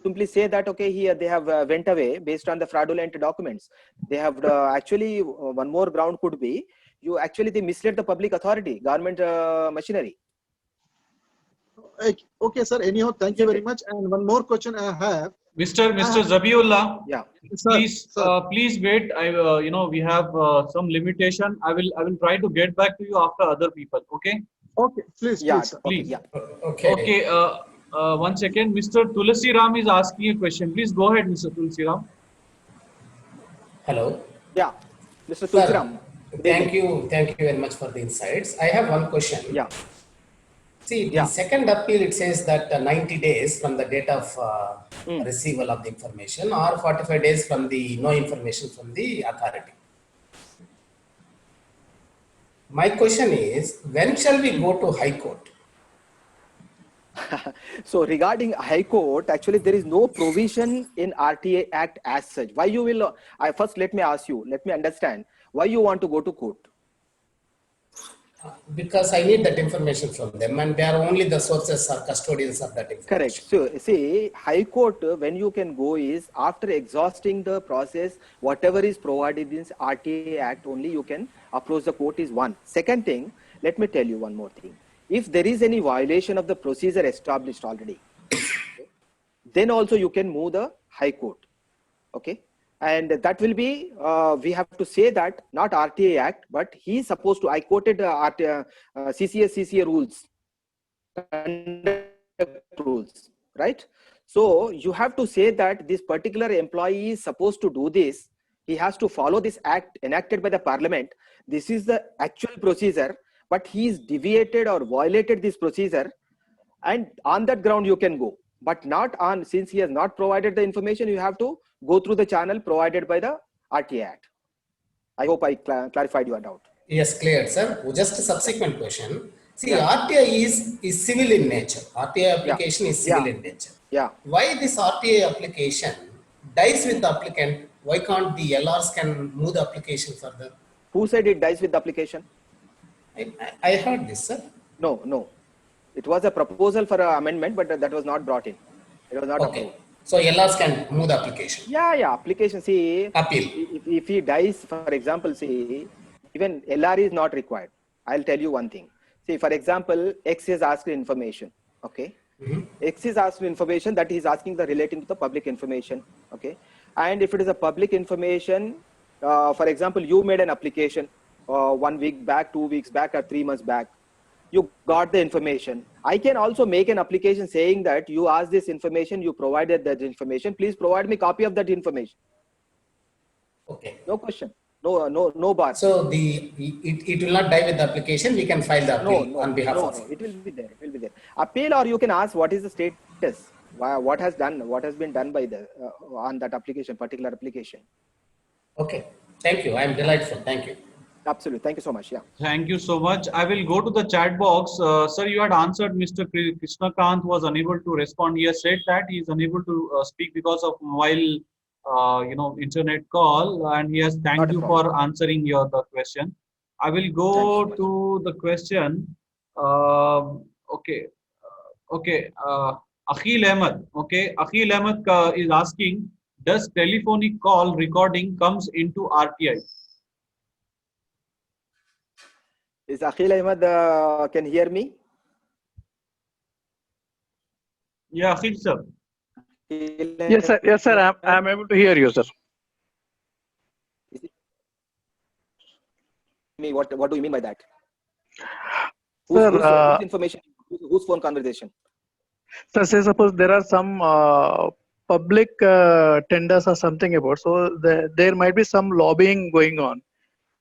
simply say that, okay, here they have went away based on the fraudulent documents. They have actually one more ground could be they misled the public authority, government machinery. Okay, sir. Anyhow, thank you very much. And one more question I have. Mr. Zabiullah, yeah, please wait. We have some limitation. I will try to get back to you after other people. Okay. Okay, please. Yeah, please. please. Yeah. Okay. Okay. 1 second. Mr. Tulsi Ram is asking a question. Please go ahead, Mr. Tulsi Ram. Hello. Yeah, Mr. Tulsi Ram. Thank you very much for the insights. I have one question. Yeah. See, the second appeal, it says that 90 days from the date of receival of the information, or 45 days from the no information from the authority. My question is, when shall we go to High Court? So regarding High Court, actually there is no provision in RTI Act as such. Why you will? First, let me ask you. Let me understand why you want to go to court. Because I need that information from them, and they are only the sources or custodians of that information. Correct. So see, High Court, when you can go is after exhausting the process, whatever is provided in this RTI Act, only you can approach the court is one. Second thing, let me tell you one more thing. If there is any violation of the procedure established already, then also you can move the High Court. Okay. And that will be, we have to say that not RTI Act, but he is supposed to, I quoted CCA rules, right? So you have to say that this particular employee is supposed to do this. He has to follow this act enacted by the parliament. This is the actual procedure, but he is deviated or violated this procedure. And on that ground, you can go, but not on, since he has not provided the information, you have to go through the channel provided by the RTI Act. I hope I clarified your doubt. Yes, clear, sir. Just a subsequent question. See, RTI is civil in nature. RTI application is civil in nature. Yeah. Why this RTI application dies with the applicant? Why can't the LRs can move the application further? Who said it dies with the application? I heard this, sir. No. It was a proposal for an amendment, but that was not brought in. It was not approved. So LRs can move the application. Yeah. Application. See, appeal. If he dies, for example, see, even LR is not required. I'll tell you one thing. See, for example, X is asked information. Okay. X is asked information that he is asking the relating to the public information. Okay. And if it is a public information, for example, you made an application 1 week back, 2 weeks back, or 3 months back. You got the information. I can also make an application saying that you asked this information, you provided that information. Please provide me a copy of that information. Okay. No question. No bar. So it will not die with the application. We can file the appeal on behalf of. No, it will be there. It will be there. Appeal, or you can ask what is the status, what has been done by the on that application, particular application. Okay. Thank you. I am delightful. Thank you. Absolutely. Thank you so much. Yeah. Thank you so much. I will go to the chat box. Sir, you had answered Mr. Krishnakant was unable to respond. He has said that he is unable to speak because of mobile, internet call, and he has thanked you for answering the question. I will Thank you so go much. to the question. Okay. Okay. Akhil Ahmed. Okay. Akhil Ahmed is asking, does telephonic call recording comes into RTI? Is Akhil Ahmed can hear me? Yeah, Akhil sir. Akhil Yes, sir. Yes, sir. Ahmed? I'm able to hear you, sir. Is it me? What do you mean by that? Sir, Whose information? Whose phone conversation? sir, say suppose there are some public tenders or something about, so there might be some lobbying going on.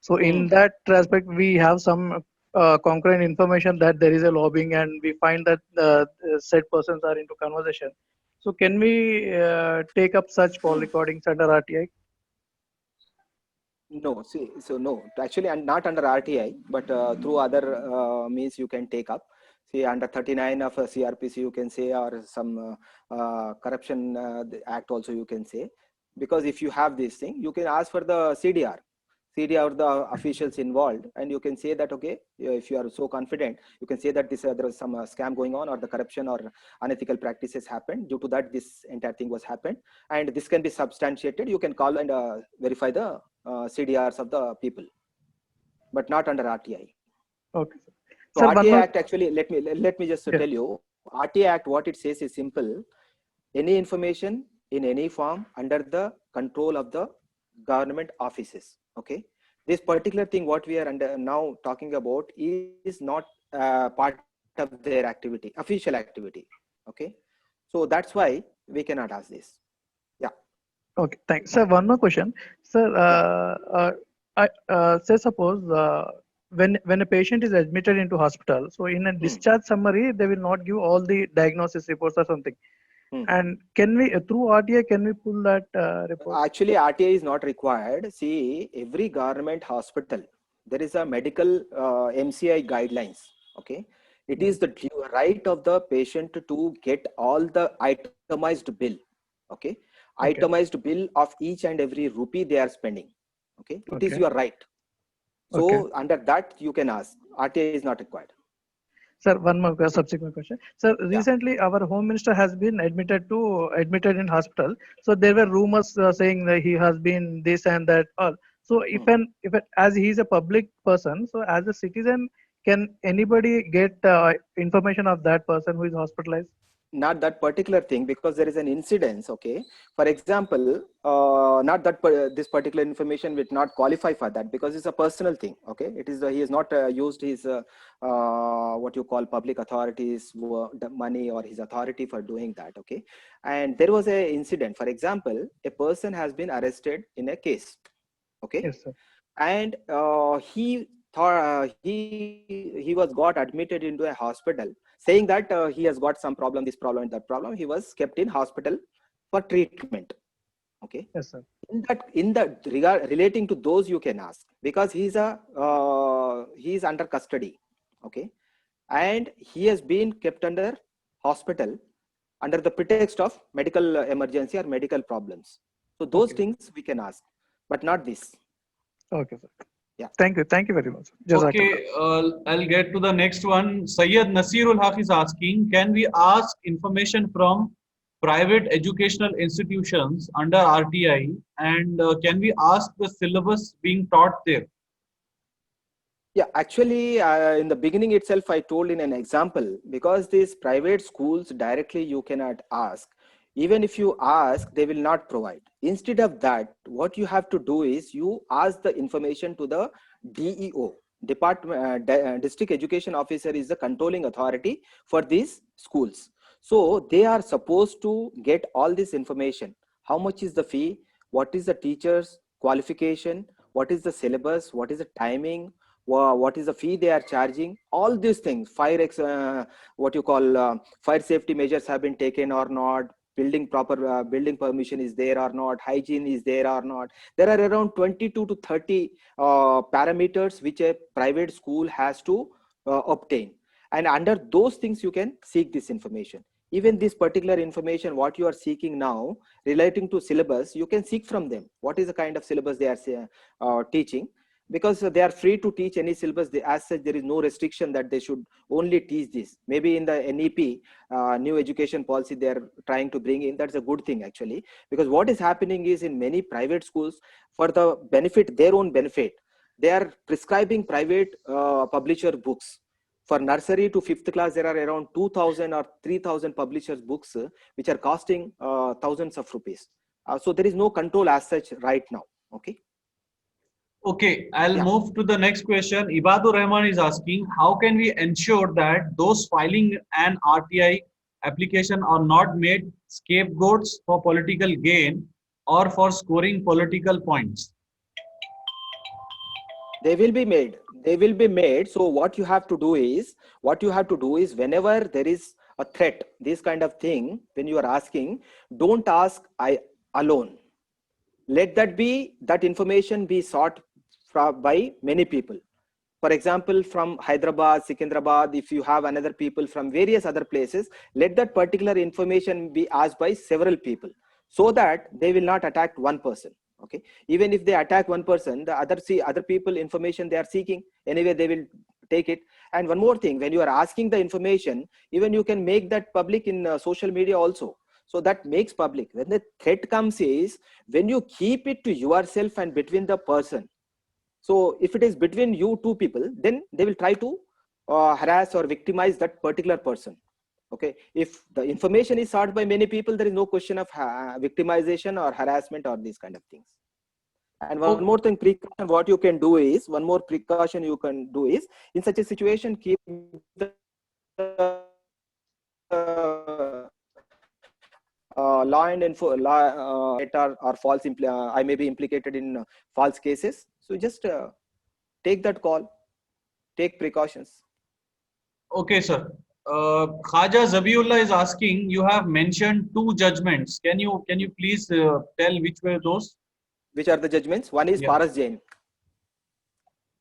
So in that aspect, we have some concurrent information that there is a lobbying, and we find that said persons are into conversation. So can we take up such call recordings under RTI? No, see, so no, actually, and not under RTI, but through other means you can take up. See, under 39 of CRPC, you can say, or some corruption act also you can say. Because if you have this thing, you can ask for the CDR or the officials involved, and you can say that, okay, if you are so confident, you can say that this there was some scam going on, or the corruption or unethical practices happened. Due to that, this entire thing was happened, and this can be substantiated. You can call and verify the CDRs of the people, but not under RTI. Okay, sir. So Sir, RTI Act actually, let me just Yeah. tell you, RTI Act, what it says is simple. Any information in any form under the control of the government offices. Okay, this particular thing what we are now talking about is not part of their activity, official activity. Okay, so that's why we cannot ask this. Yeah. Okay, thanks. Sir, one more question. Sir, say suppose when a patient is admitted into hospital, so in a discharge summary, they will not give all the diagnosis reports or something. And can we, through RTI, can we pull that report? Actually, RTI is not required. See, every government hospital, there is a medical MCI guidelines. Okay, it is the right of the patient to get all the itemized bill. Okay, itemized bill of each and every rupee they are spending. Okay, it is your right. So under that you can ask. RTI is not required. Sir, one more subsequent question. Sir, recently our Home Minister has been admitted in hospital. So there were rumors saying that he has been this and that all. So as he is a public person, so as a citizen, can anybody get information of that person who is hospitalized? Not that particular thing, because there is an incidence. Okay, for example, not that this particular information will not qualify for that, because it's a personal thing. Okay, it is he has not used his what you call public authorities money or his authority for doing that. Okay, and there was a incident. For example, a person has been arrested in a case. Okay, yes, sir. And he thought he was got admitted into a hospital, saying that he has got some problem, this problem and that problem. He was kept in hospital for treatment. Okay, yes, sir. In that regard, relating to those, you can ask, because he's under custody. Okay, and he has been kept under hospital under the pretext of medical emergency or medical problems. So those things we can ask, but not this. Okay, sir. Yeah. Thank you very much. Okay, I'll get to the next one. Sayyid Nasirul Haq is asking, can we ask information from private educational institutions under RTI, and can we ask the syllabus being taught there? Yeah, actually, in the beginning itself, I told in an example, because these private schools directly you cannot ask. Even if you ask, they will not provide. Instead of that, what you have to do is you ask the information to the DEO, District Education Officer is the controlling authority for these schools. So they are supposed to get all this information. How much is the fee? What is the teacher's qualification? What is the syllabus? What is the timing? What is the fee they are charging? All these things, fire safety measures have been taken or not, building permission is there or not, hygiene is there or not. There are around 22 to 30 parameters which a private school has to obtain, and under those things you can seek this information. Even this particular information what you are seeking now relating to syllabus, you can seek from them what is the kind of syllabus they are teaching. because they are free to teach any syllabus. As such, there is no restriction that they should only teach this. Maybe in the NEP, new education policy, they are trying to bring in. That's a good thing actually, because what is happening is in many private schools, for the benefit, their own benefit, they are prescribing private publisher books. For nursery to 5th class, there are around 2,000 or 3,000 publishers books, which are costing thousands of rupees. So there is no control as such right now. Okay. Okay, I'll Yeah. move to the next question. Ibadur Rahman is asking, how can we ensure that those filing an RTI application are not made scapegoats for political gain or for scoring political points? They will be made. They will be made. So what you have to do is, whenever there is a threat, this kind of thing, when you are asking, don't ask I alone. Let that information be sought by many people. For example, from Hyderabad, Secunderabad, if you have another people from various other places, let that particular information be asked by several people, so that they will not attack one person. Okay. Even if they attack one person, the other people information they are seeking, anyway they will take it. And one more thing, when you are asking the information, even you can make that public in social media also. So that makes public. When the threat comes is when you keep it to yourself and between the person. So if it is between you two people, then they will try to harass or victimize that particular person. Okay. If the information is sought by many people, there is no question of victimization or harassment or these kind of things. And one more thing, precaution, what you can do is, one more precaution you can do is, in such a situation, keep the law and info data or false, I may be implicated in false cases. So just take that call, take precautions. Okay, sir. Khaja Zabiullah is asking, you have mentioned 2 judgments. Can you please tell which were those? Which are the judgments? One is Paras Jain.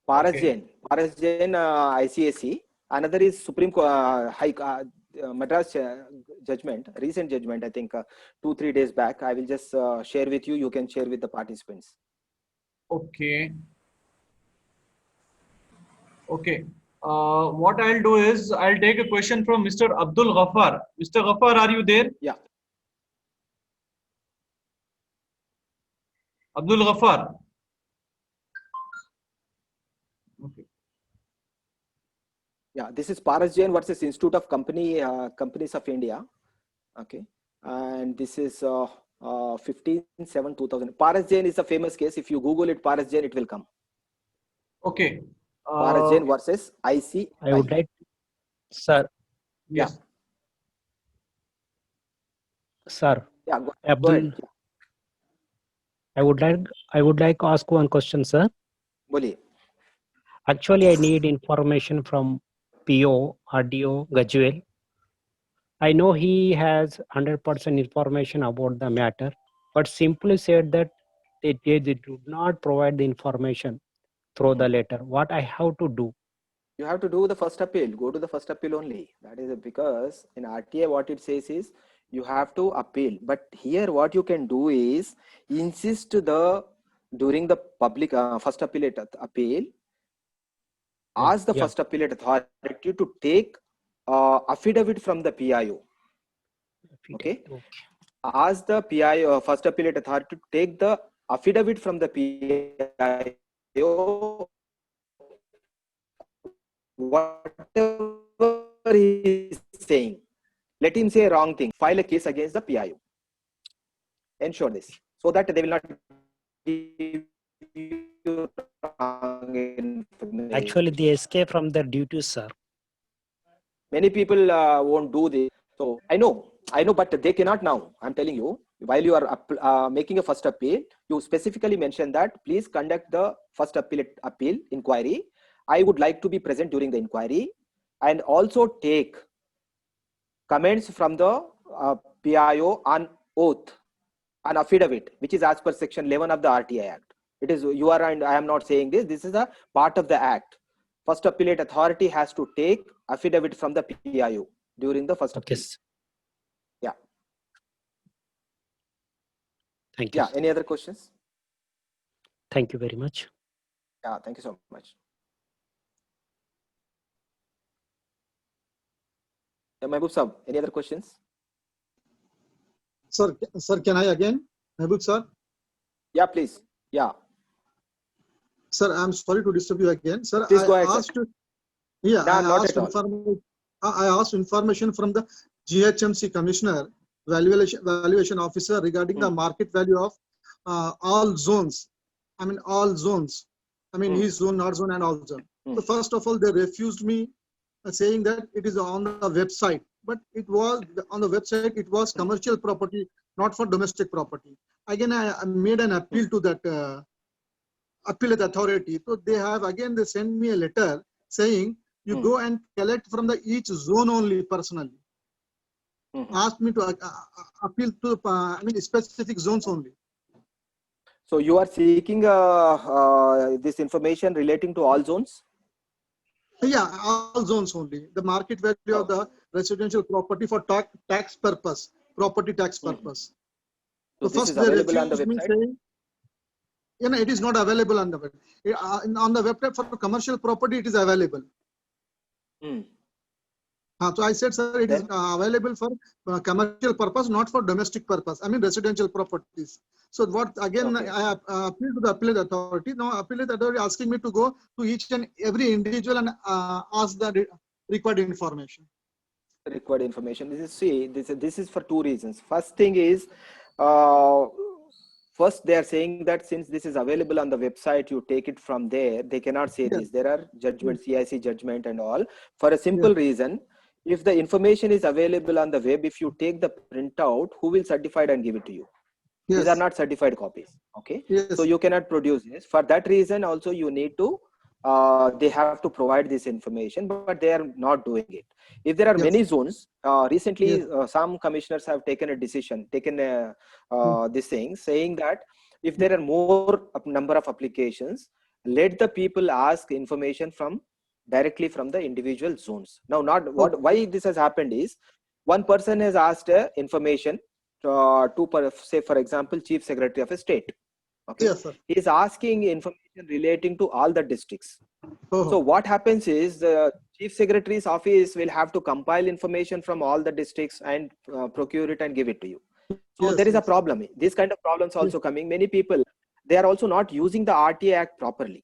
Paras Jain, ICSE. Another is Supreme High Madras judgment, recent judgment, I think 2-3 days back. I will just share with you. You can share with the participants. Okay. Okay. What I'll do is I'll take a question from Mr. Abdul Ghaffar. Mr. Ghaffar, are you there? Yeah. Abdul Ghaffar. Okay. Yeah, this is Paras Jain versus Institute of Companies of India. Okay. And this is 15/7/2000. Paras Jain is a famous case. If you Google it, Paras Jain, it will come. Okay. Paras Jain versus IC. I would like, sir. Yes. Sir. Yeah, go Abdul. ahead. I would like to ask one question, sir. Boliye. Actually, I need information from PO, RDO, Gajwel. I know he has 100% information about the matter, but simply said that they do not provide the information through the letter. What I have to do? You have to do the first appeal. Go to the first appeal only. That is because in RTI, what it says is you have to appeal. But here, what you can do is insist during the public first appellate appeal, ask the first appellate authority to take affidavit from the PIO. Okay. Ask the PIO, first appellate authority, to take the affidavit from the PIO. Whatever he is saying, let him say a wrong thing. File a case against the PIO. Ensure this, so that they will not give you wrong information. Actually, they escape from their duties, sir. Many people won't do this. So I know, but they cannot now. I'm telling you, while you are making a first appeal, you specifically mention that please conduct the first appeal inquiry. I would like to be present during the inquiry, and also take comments from the PIO on oath, an affidavit, which is as per section 11 of the RTI Act. It is, you are, and I am not saying this, this is a part of the Act. First appellate authority has to take affidavit from the PIO during the first appeal. Yeah. Thank you. Yeah. Any other questions? Thank you very much. Yeah, thank you so much. Yeah, Mehboob Sahab, any other questions? Sir, can I again? Mehboob sir? Yeah, please. Yeah, Sir, I'm sorry to disturb you again. Sir, please go ahead, sir. Yeah, Nah, not at all. I asked information from the GHMC Commissioner, valuation officer regarding the market value of all zones. I mean, all zones. I mean, East zone, North zone, and all zone. So first of all, they refused me, saying that it is on the website. But it was on the website. It was commercial property, not for domestic property. Again, I made an appeal to that appellate authority. So they send me a letter saying you go and collect from the each zone only personally. Ask me to appeal to specific zones only. So you are seeking this information relating to all zones? Yeah, all zones only. The market value of the residential property for tax purpose, property tax purpose. So So this first is they available on the refused me website? saying, it is not available on the web. On the website for commercial property, it is available. So I said, sir, it is available for commercial purpose, not for domestic purpose. I mean, residential properties. So what again? I appeal to the appellate authority. Now, appellate authority asking me to go to each and every individual and ask the required information. Required information. This is for two reasons. First thing is, first they are saying that since this is available on the website, you take it from there. They cannot say this. There are judgments, CIC judgment and all, for a simple reason. If the information is available on the web, if you take the printout, who will certify it and give it to you? These are not certified copies. Okay. So you cannot produce this. For that reason, also you need to, they have to provide this information, but they are not doing it. If there are many zones, recently some commissioners have taken a decision, this thing, saying that if there are more number of applications, let the people ask information directly from the individual zones. Now, why this has happened is, one person has asked information to say, for example, Chief Secretary of a state. Okay, he is asking information relating to all the districts. So what happens is the Chief Secretary's office will have to compile information from all the districts and procure it and give it to you. So there is a problem. This kind of problems also coming. Many people, they are also not using the RTA Act properly.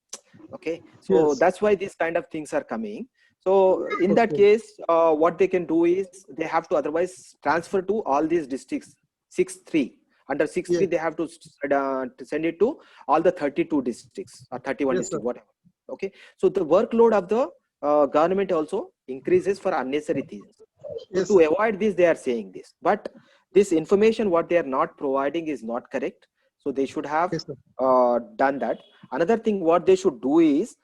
Okay, so that's why these kind of things are coming. So in that case, what they can do is they have to otherwise transfer to all these districts. 6.3 under 6.3 they have to send it to all the 32 districts or 31 districts, whatever. Okay, so the workload of the government also increases for unnecessary things. So to avoid this, they are saying this, but this information what they are not providing is not correct. So they should have done that. Another thing what they should do is,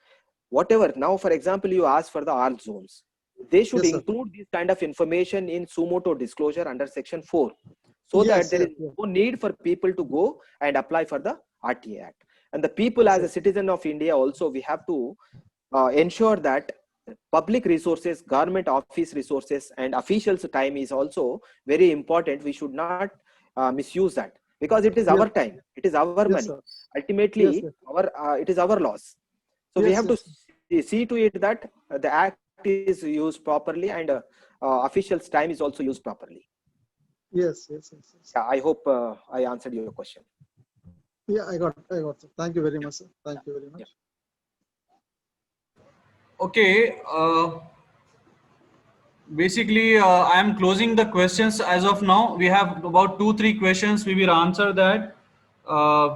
whatever, now for example you ask for the all zones, they should include this kind of information in suo motu disclosure under section 4, so that there is no need for people to go and apply for the RTA Act. And the people, as a citizen of India also, we have to ensure that public resources, government office resources and officials' time is also very important. We should not misuse that, because it is our time, it is our money. Ultimately, it is our loss. So we have to see to it that the act is used properly and officials' time is also used properly. Yes. Yeah, I hope I answered your question. Yeah, I got it. Thank you very much, sir. Thank you very much. Yeah. Okay. Basically, I am closing the questions as of now. We have about 2-3 questions. We will answer that.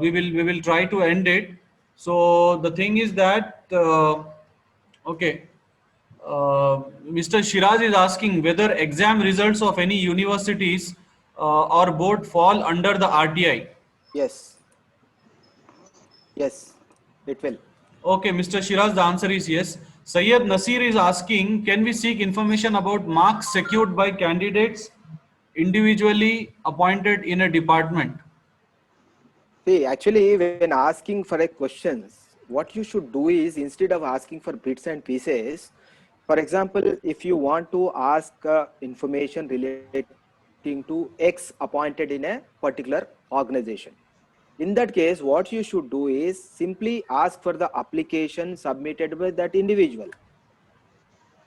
We will try to end it. So the thing is that okay. Mr. Shiraz is asking whether exam results of any universities or board fall under the RTI. Yes, it will. Okay, Mr. Shiraz, the answer is yes. Syed Nasir is asking, can we seek information about marks secured by candidates individually appointed in a department? See, actually, when asking for a questions, what you should do is, instead of asking for bits and pieces, for example, if you want to ask information relating to X appointed in a particular organization, In that case, what you should do is simply ask for the application submitted by that individual.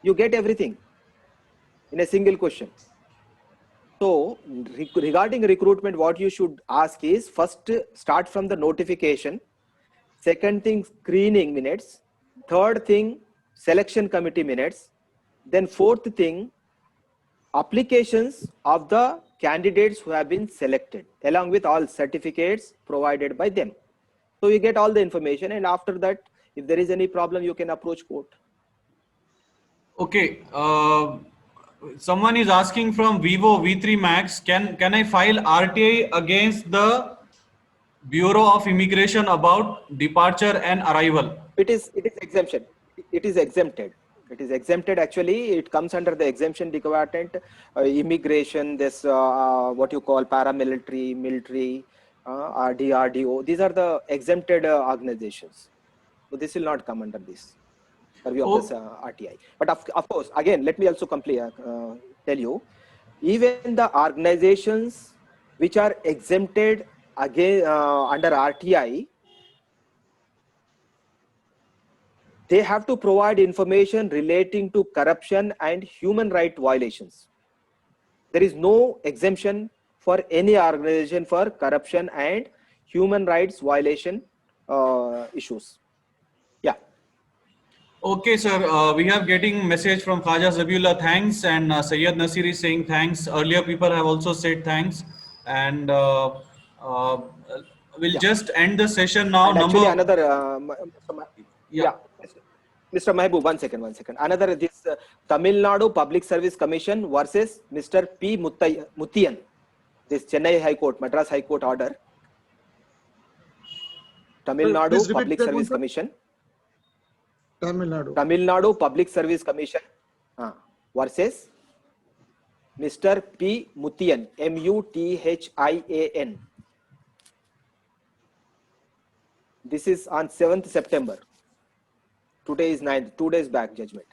You get everything in a single question. So regarding recruitment, what you should ask is first start from the notification, second thing screening minutes, third thing selection committee minutes, then fourth thing applications of the candidates who have been selected along with all certificates provided by them. So you get all the information, and after that, if there is any problem, you can approach court. Okay. Someone is asking from Vivo V3 Max, can I file RTI against the Bureau of Immigration about departure and arrival? It is exemption. It is exempted. It is exempted. Actually, it comes under the exemption department, immigration, this what you call paramilitary, military, DRDO. These are the exempted organizations. So this will not come under this purview of this RTI. But of course, again, let me also tell you, even the organizations which are exempted again under RTI, they have to provide information relating to corruption and human rights violations. There is no exemption for any organization for corruption and human rights violation issues. Yeah. Okay, sir. We have getting message from Khaja Zabiullah, thanks, and Sayyid Nasir is saying thanks. Earlier people have also said thanks, and we'll just end the session now. And actually, another yeah. Mr. Mahbub, one second. Another, this Tamil Nadu Public Service Commission versus Mr. P. Muthian. This Chennai High Court, Madras High Court order. Tamil Nadu Public Service Commission. Tamil Nadu Public Service Commission versus Mr. P. Muthian, Muthian. This is on 7th September. Today is 9th, 2 days back judgment.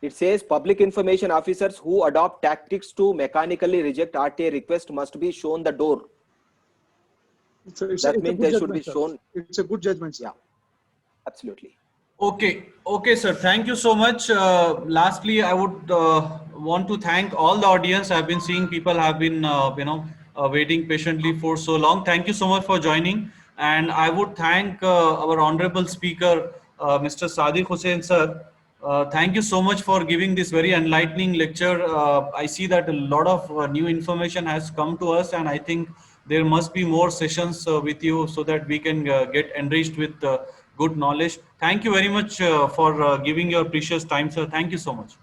It says public information officers who adopt tactics to mechanically reject RTA request must be shown the door. That means they should be shown. It's a good judgment, sir. Yeah, absolutely. Okay, sir. Thank you so much. Lastly, I would want to thank all the audience. I've been seeing people have been, waiting patiently for so long. Thank you so much for joining. And I would thank our honorable speaker, Mr. Sadiq Hussain, sir. Thank you so much for giving this very enlightening lecture. I see that a lot of new information has come to us, and I think there must be more sessions with you so that we can get enriched with good knowledge. Thank you very much for giving your precious time, sir. Thank you so much.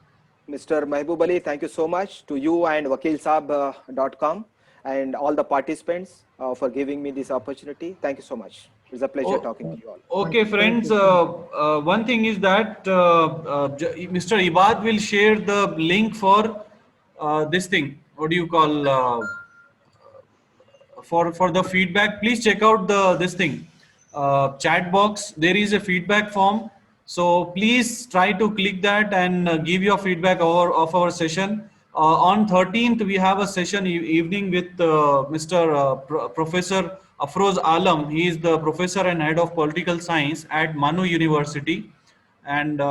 Mr. Mahbub Ali, thank you so much to you and wakilsahab.com and all the participants for giving me this opportunity. Thank you so much. It's a pleasure talking to you all. Okay, friends. One thing is that Mr. Ibad will share the link for this thing. What do you call for the feedback? Please check out this thing. Chat box. There is a feedback form. So please try to click that and give your feedback of our session. On 13th, we have a session evening with Professor Afroz Alam. He is the professor and head of political science at Manu University. And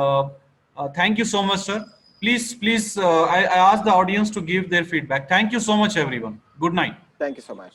thank you so much, sir. Please, I ask the audience to give their feedback. Thank you so much, everyone. Good night. Thank you so much.